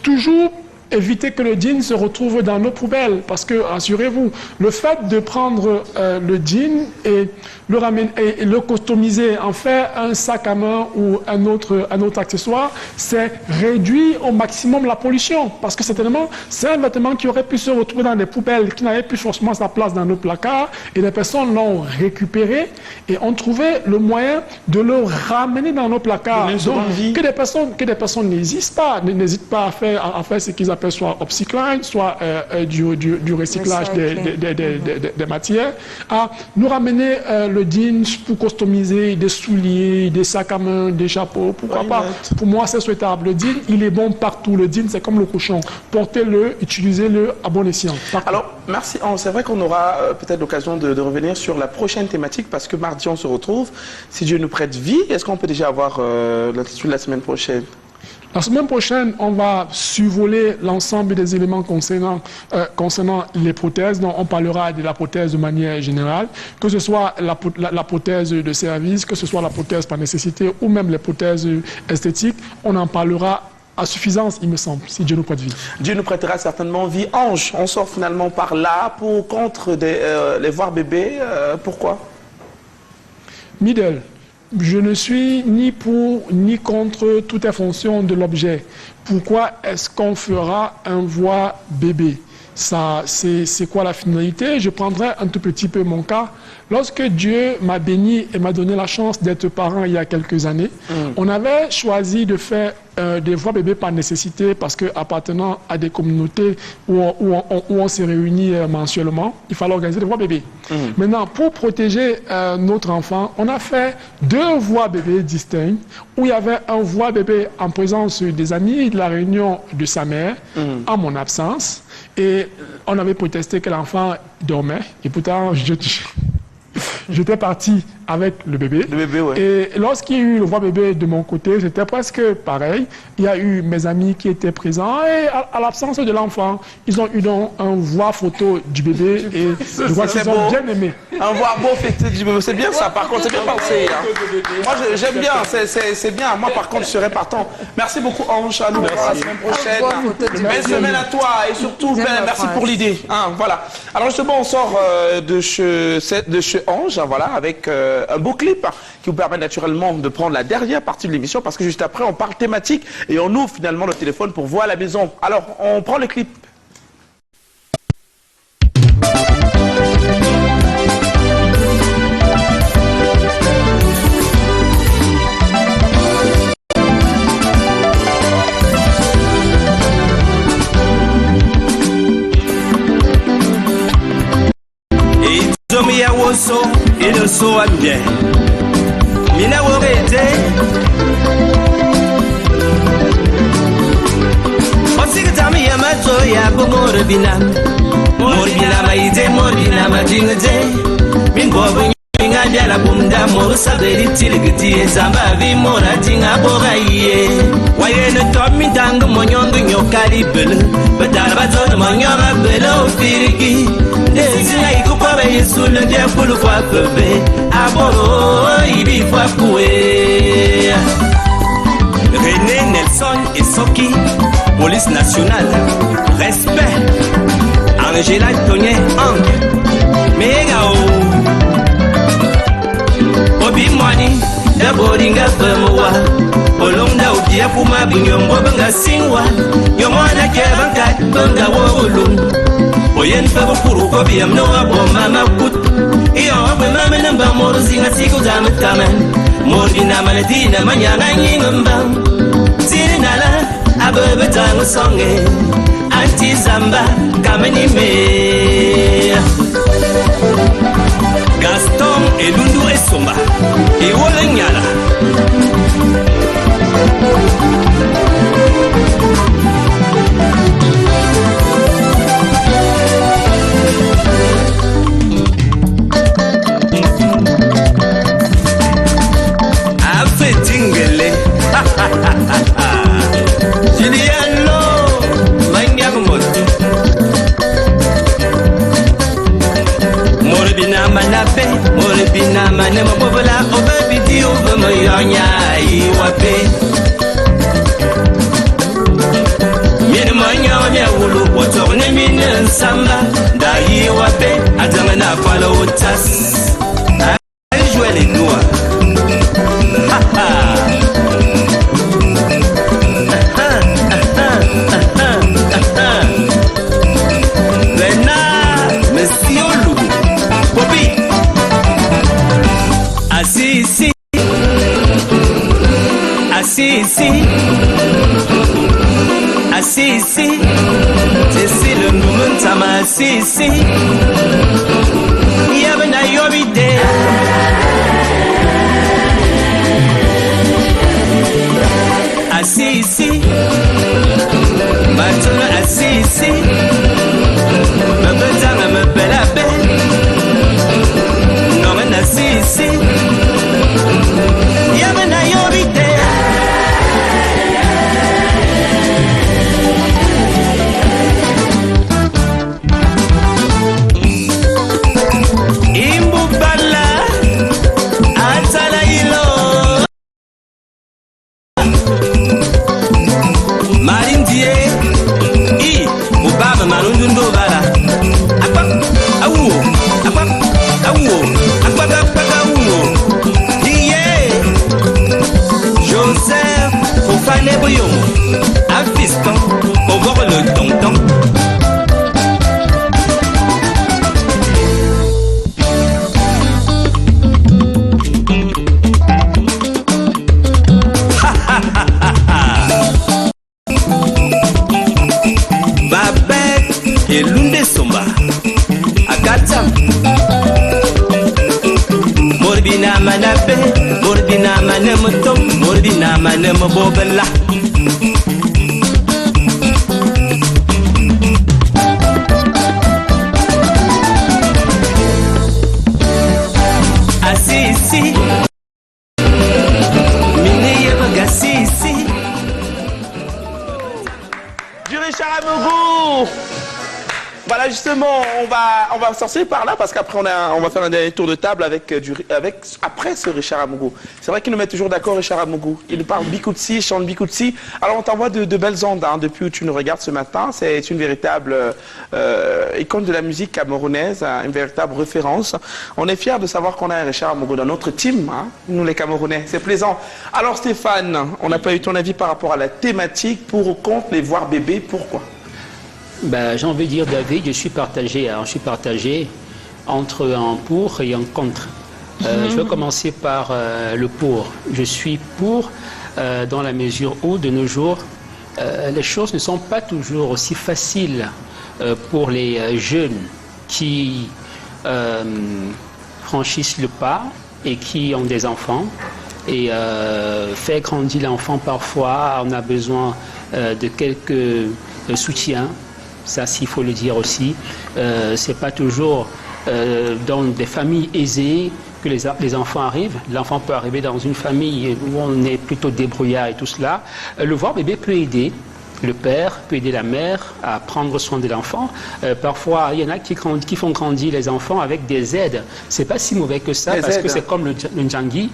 toujours éviter que le jean se retrouve dans nos poubelles, parce que, rassurez-vous, le fait de prendre le jean et le ramener et le customiser, en faire un sac à main ou un autre accessoire, c'est réduire au maximum la pollution, parce que certainement, c'est un vêtement qui aurait pu se retrouver dans des poubelles, qui n'avait plus forcément sa place dans nos placards, et les personnes l'ont récupéré et ont trouvé le moyen de le ramener dans nos placards. Donc, que des personnes n'hésitent pas à faire ce qu'ils appellent soit upcycling, soit du recyclage des matières, à nous ramener le jean pour customiser des souliers, des sacs à main, des chapeaux, pourquoi pas. Pour moi, c'est souhaitable. Le jean, il est bon partout. Le jean, c'est comme le cochon. Portez-le, utilisez-le à bon escient. Partout. Alors, merci. C'est vrai qu'on aura peut-être l'occasion de revenir sur la prochaine thématique, parce que mardi, on se retrouve. Si Dieu nous prête vie, est-ce qu'on peut déjà avoir l'intitulé de la semaine prochaine? La semaine prochaine, on va survoler l'ensemble des éléments concernant les prothèses. Donc, on parlera de la prothèse de manière générale, que ce soit la prothèse de service, que ce soit la prothèse par nécessité ou même les prothèses esthétiques. On en parlera à suffisance, il me semble, si Dieu nous prête vie. Dieu nous prêtera certainement vie. Ange, on sort finalement par là contre les voir bébés. Pourquoi? Middle. Je ne suis ni pour ni contre, tout est fonction de l'objet. Pourquoi est-ce qu'on fera un voir bébé? c'est quoi la finalité? Je prendrai un tout petit peu mon cas. Lorsque Dieu m'a béni et m'a donné la chance d'être parent il y a quelques années, on avait choisi de faire des voix bébés par nécessité parce que appartenant à des communautés où on se réunit mensuellement, il fallait organiser des voix bébés. Maintenant, pour protéger notre enfant, on a fait 2 voix bébés distincts où il y avait un voix bébé en présence des amis de la réunion de sa mère en mon absence et on avait protesté que l'enfant dormait et pourtant j'étais parti avec le bébé. Et lorsqu'il y a eu le voix bébé de mon côté, c'était presque pareil. Il y a eu mes amis qui étaient présents et à l'absence de l'enfant, ils ont eu donc un voix photo du bébé et je crois qu'ils ont bien aimé. Un voix beau photo du bébé, c'est bien ça. Par contre, c'est bien pensé. Hein. Moi, j'aime bien. C'est bien. Moi, par contre, je serais partant. Merci beaucoup, Ange. À nous la semaine prochaine. Belle semaine à toi et surtout, merci pour l'idée. Hein, voilà. Alors justement, on sort de chez Ange, hein, voilà, avec un beau clip qui vous permet naturellement de prendre la dernière partie de l'émission parce que juste après on parle thématique et on ouvre finalement le téléphone pour voir à la maison. Alors on prend le clip. So et le so à bien. Mina worete. Osigitami ya macho ya morbina. Morbina maide morbina majingde. Min bobu nga dia la bumda mor saberi tilgiti zamba vi mora tinga bogaye. Waye ne tomi dang monyondo nyokali bele. Badala bazo monyoga bele ofirigi. Desina ikupabe yesu le dia pulu fa bebe aboro ibi fa koué. René Nelson et Soki, police nationale, respect. Angela Tonye Ang, Megao. Obi Mwani, Daboringa Femoa, Olonda Ubia Puma Binyombo Banga Singwa, Yomana Kebanka Banga Wolum. Oyen fego puru ko biam no abo mama kut iyo we mama namba mor zinga siku zamtaman mor dina maladina manyana nyingamba sinala ababe tango songe anti zamba kameni me Gaston Elundu Esomba e wola nyala Morbina mane mabola obabidi obamoyonya iwape Mine monya mya wulu wotorne mine nsamba da iwape adamana follow tas Joël et Noah Assisi, c'est le moment de ma Assisi. Yabana yobide. Assisi, maintenant Assisi. Me betanga me bella belle. Non mais Assisi. Yabana yobide. manabe, mordina manemutom, mordina manemobobela. Assisi, mine bagasisi. Du Richard Amougou. Voilà, justement, on va sortir par là parce qu'après on va faire un dernier tour de table après ce Richard Amougou. C'est vrai qu'il nous met toujours d'accord, Richard Amougou. Il parle Bikoutsi, il chante Bikoutsi. Alors on t'envoie de belles ondes hein, depuis où tu nous regardes ce matin. C'est une véritable icône de la musique camerounaise, hein, une véritable référence. On est fiers de savoir qu'on a un Richard Amougou dans notre team, hein, nous les Camerounais. C'est plaisant. Alors Stéphane, on n'a pas eu ton avis par rapport à la thématique pour ou contre les voir bébés. Pourquoi? Ben, j'ai envie de dire, David, je suis partagé entre un pour et un contre. Je vais commencer par le pour. Je suis pour dans la mesure où, de nos jours, les choses ne sont pas toujours aussi faciles pour les jeunes qui franchissent le pas et qui ont des enfants. Et faire grandir l'enfant, parfois, on a besoin de quelques soutiens. Ça, s'il faut le dire aussi, c'est pas toujours dans des familles aisées que les enfants arrivent. L'enfant peut arriver dans une famille où on est plutôt débrouillard et tout cela. Le voir bébé peut aider. Le père peut aider la mère à prendre soin de l'enfant. Parfois, il y en a qui font grandir les enfants avec des aides. C'est pas si mauvais que ça, parce que c'est comme le Ndjangui.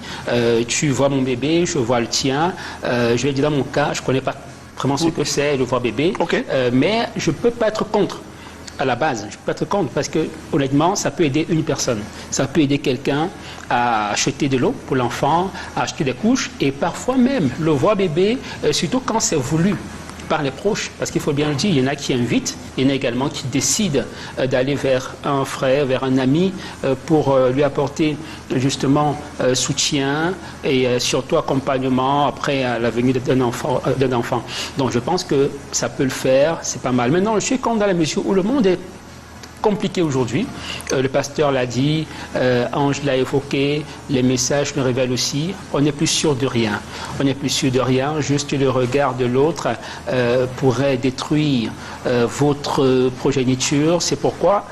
Tu vois mon bébé, je vois le tien. Je vais dire dans mon cas, je connais pas vraiment ce que c'est, le voir bébé. Mais je peux pas être contre. À la base, je peux être contre parce que honnêtement, ça peut aider une personne. Ça peut aider quelqu'un à acheter de l'eau pour l'enfant, à acheter des couches et parfois même le voir bébé, surtout quand c'est voulu par les proches, parce qu'il faut bien le dire, il y en a qui invitent, il y en a également qui décident d'aller vers un frère, vers un ami pour lui apporter justement soutien et surtout accompagnement après la venue d'un enfant. Donc je pense que ça peut le faire, c'est pas mal. Maintenant, je suis contre dans la mesure où le monde est compliqué aujourd'hui. Le pasteur l'a dit, Ange l'a évoqué, les messages nous révèlent aussi, on n'est plus sûr de rien. On n'est plus sûr de rien, juste le regard de l'autre pourrait détruire votre progéniture. C'est pourquoi,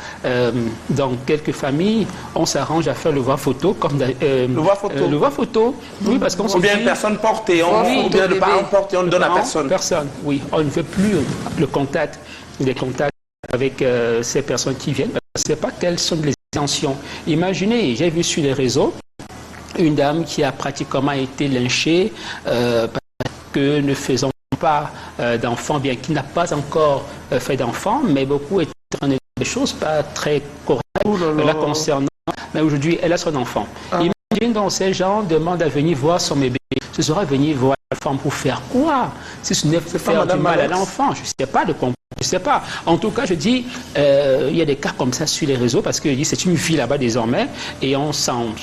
dans quelques familles, on s'arrange à faire le voix photo. Comme le voix photo, oui, parce qu'on se dit... Combien de personnes portées, combien de parents portés, on ne donne à personne. Personne, oui. On ne veut plus le contact, les contacts avec ces personnes qui viennent, on ne sait pas quelles sont les intentions. Imaginez, j'ai vu sur les réseaux une dame qui a pratiquement été lynchée parce que ne faisant pas d'enfants, bien qu'il n'a pas encore fait d'enfants, mais beaucoup étaient en train de dire des choses pas très correctes la concernant. Mais aujourd'hui, elle a son enfant. Imagine donc ces gens demandent à venir voir son bébé. Ce sera venir voir la femme pour faire quoi? Si ce n'est faire du mal à l'enfant, je ne sais pas de quoi. Je ne sais pas. En tout cas, je dis, il y a des cas comme ça sur les réseaux parce que c'est une vie là-bas désormais et on s'en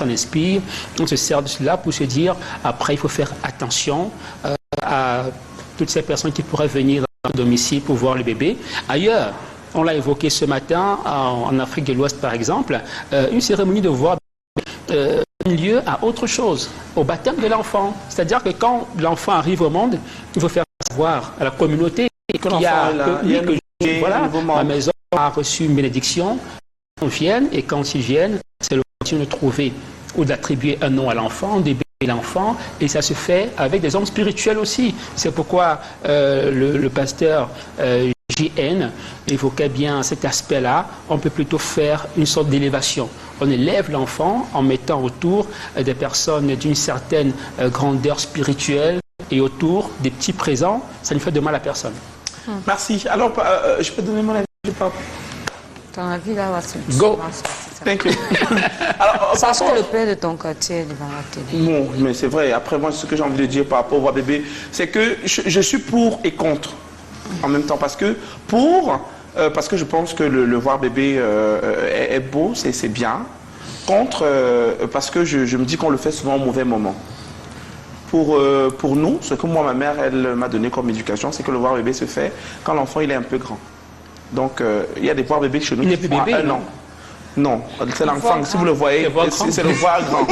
inspire, on se sert de cela pour se dire, après, il faut faire attention à toutes ces personnes qui pourraient venir dans le domicile pour voir le bébé. Ailleurs, on l'a évoqué ce matin, en Afrique de l'Ouest par exemple, une cérémonie de voir lieu à autre chose, au baptême de l'enfant. C'est-à-dire que quand l'enfant arrive au monde, il faut faire savoir à la communauté ma maison a reçu une bénédiction. Ils viennent et quand ils viennent, c'est l'occasion de trouver ou d'attribuer un nom à l'enfant, d'aider l'enfant et ça se fait avec des hommes spirituels aussi. C'est pourquoi le pasteur JN évoquait bien cet aspect-là. On peut plutôt faire une sorte d'élévation. On élève l'enfant en mettant autour des personnes d'une certaine grandeur spirituelle et autour des petits présents. Ça ne fait de mal à personne. Merci. Alors, je peux donner mon avis? Ton avis là va se... Go. Thank you. Alors, parce que le père de ton quartier va t'aider. Bon, mais c'est vrai. Après, moi, ce que j'ai envie de dire par rapport au voir bébé, c'est que je suis pour et contre en même temps. Parce que je pense que le voir bébé est beau, c'est bien. Contre, parce que je me dis qu'on le fait souvent au mauvais moment. Pour nous, ce que moi, ma mère, elle m'a donné comme éducation, c'est que le voir bébé se fait quand l'enfant il est un peu grand. Donc, il y a des voir bébés chez nous qui font 1 an. Non, c'est l'enfant. Si vous le voyez, c'est le voir grand.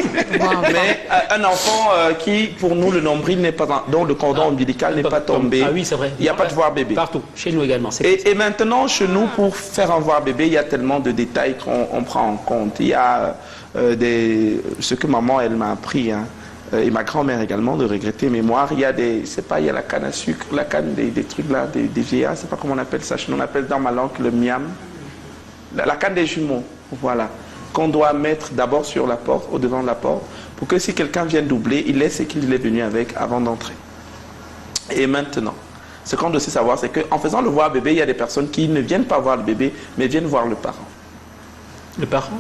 Mais un enfant qui, pour nous, le nombril n'est pas, dont le cordon ombilical n'est pas tombé. Ah oui, c'est vrai. Il n'y a pas de voir bébé. Partout, chez nous également. Et maintenant, chez nous, pour faire un voir bébé, il y a tellement de détails qu'on prend en compte. Il y a ce que maman, elle m'a appris, hein, et ma grand-mère également, de regretter mémoire. Il y a il y a la canne à sucre, la canne des trucs là, des vieillards, je ne sais pas comment on appelle ça. Chez nous, on appelle dans ma langue le miam. La canne des jumeaux. Voilà, qu'on doit mettre d'abord sur la porte, au devant de la porte, pour que si quelqu'un vient doubler, il laisse ce qu'il est venu avec avant d'entrer. Et maintenant, ce qu'on doit aussi savoir, c'est qu'en faisant le voir bébé, il y a des personnes qui ne viennent pas voir le bébé, mais viennent voir le parent. Le parent?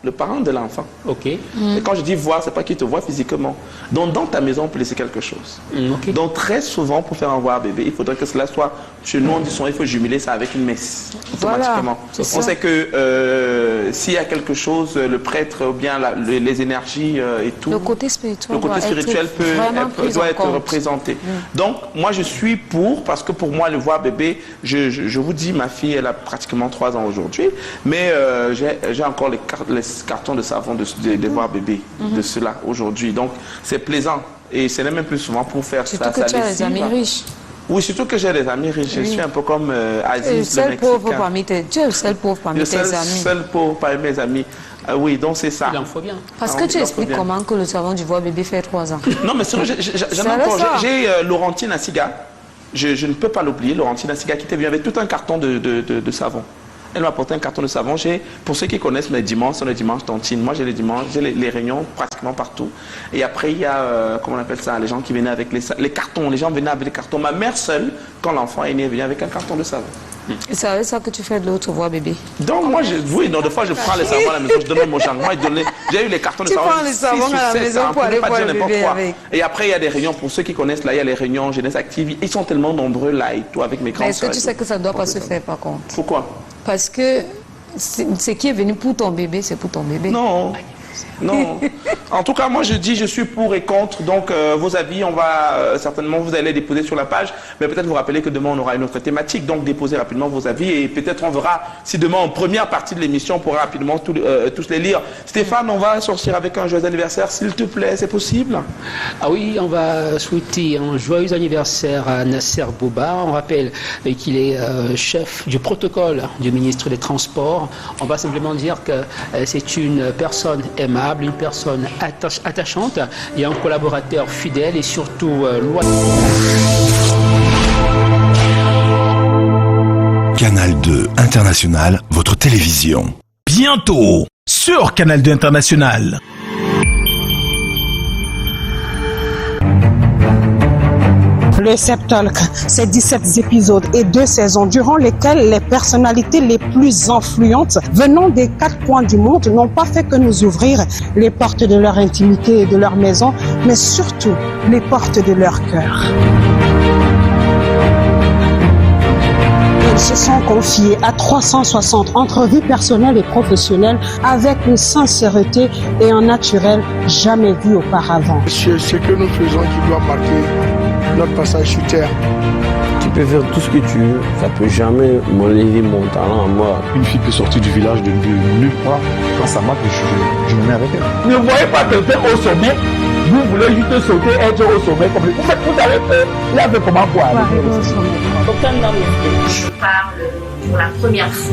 Le parent de l'enfant. Ok. Et quand je dis voir, c'est pas qu'il te voit physiquement. Donc dans ta maison, on peut laisser quelque chose. Okay. Donc très souvent, pour faire un voir bébé, il faudrait que cela soit, chez nous on dit souvent, il faut jumeler ça avec une messe. Automatiquement. Voilà, on sait que s'il y a quelque chose, le prêtre ou bien les énergies et tout. Le côté spirituel, doit être représenté. Donc moi je suis pour, parce que pour moi le voir bébé, je vous dis, ma fille elle a pratiquement 3 ans aujourd'hui, mais j'ai encore les cartons de savon de voir bébé de cela aujourd'hui. Donc c'est plaisant et c'est même plus souvent pour faire ça. Surtout que tu as des amis riches. Oui, surtout que j'ai des amis riches. Je suis un peu comme Aziz, le Mexicain. Tu es le seul pauvre parmi tes amis. Le seul pauvre parmi mes amis. Oui, donc c'est ça. Il en faut bien. Parce que tu expliques comment que le savon du voir bébé fait 3 ans. Non, mais j'ai Laurentine Assiga. Je ne peux pas l'oublier, Laurentine Assiga qui était venue avec tout un carton de savon. Elle m'a apporté un carton de savon. Pour ceux qui connaissent mes dimanches, c'est le dimanche tontine. Moi, j'ai les réunions pratiquement partout. Et après, il y a, comment on appelle ça, les gens qui venaient avec les cartons. Les gens venaient avec les cartons. Ma mère seule, quand l'enfant est né, venait avec un carton de savon. Et c'est avec ça que tu fais de l'autre voix bébé? Donc, moi, des fois, je prends les savons à la maison, je donne mon changement. J'ai eu les cartons de savon. Tu prends les savons à la maison pour aller voir le bébé avec. Et après, il y a des réunions. Pour ceux qui connaissent, là, il y a les réunions jeunesse active. Ils sont tellement nombreux, là, et tout, avec mes grands. Mais est-ce que tu sais que ça ne doit pas se faire, par contre? Pourquoi? Parce que ce qui est venu pour ton bébé, c'est pour ton bébé. Non. Non. En tout cas, moi je dis je suis pour et contre. Donc vos avis, on va certainement vous allez les déposer sur la page. Mais peut-être vous rappeler que demain on aura une autre thématique. Donc déposez rapidement vos avis et peut-être on verra si demain en première partie de l'émission on pourra rapidement tous les lire. Stéphane, on va sortir avec un joyeux anniversaire, s'il te plaît, c'est possible? Ah oui, on va souhaiter un joyeux anniversaire à Nasser Bouba. On rappelle qu'il est chef du protocole du ministre des Transports. On va simplement dire que c'est une personne aimable, une personne attachante et un collaborateur fidèle et surtout loyal. Canal 2 International, votre télévision. Bientôt sur Canal 2 International. Le Septalk, c'est 17 épisodes et 2 saisons durant lesquelles les personnalités les plus influentes venant des 4 coins du monde n'ont pas fait que nous ouvrir les portes de leur intimité et de leur maison, mais surtout les portes de leur cœur. Ils se sont confiés à 360 entrevues personnelles et professionnelles avec une sincérité et un naturel jamais vu auparavant. C'est ce que nous faisons qui doit marquer notre passage sur terre. Tu peux faire tout ce que tu veux, ça peut jamais m'enlever mon talent à moi. Une fille peut sortir du village de nulle part. Quand ça marche, je me mets avec elle. Ne voyez pas quelqu'un au sommet, vous voulez juste sauter, être au sommet comme lui. Vous avez fait, il a fait comment pour arriver au sommet? Aucun homme. Je parle pour la première fois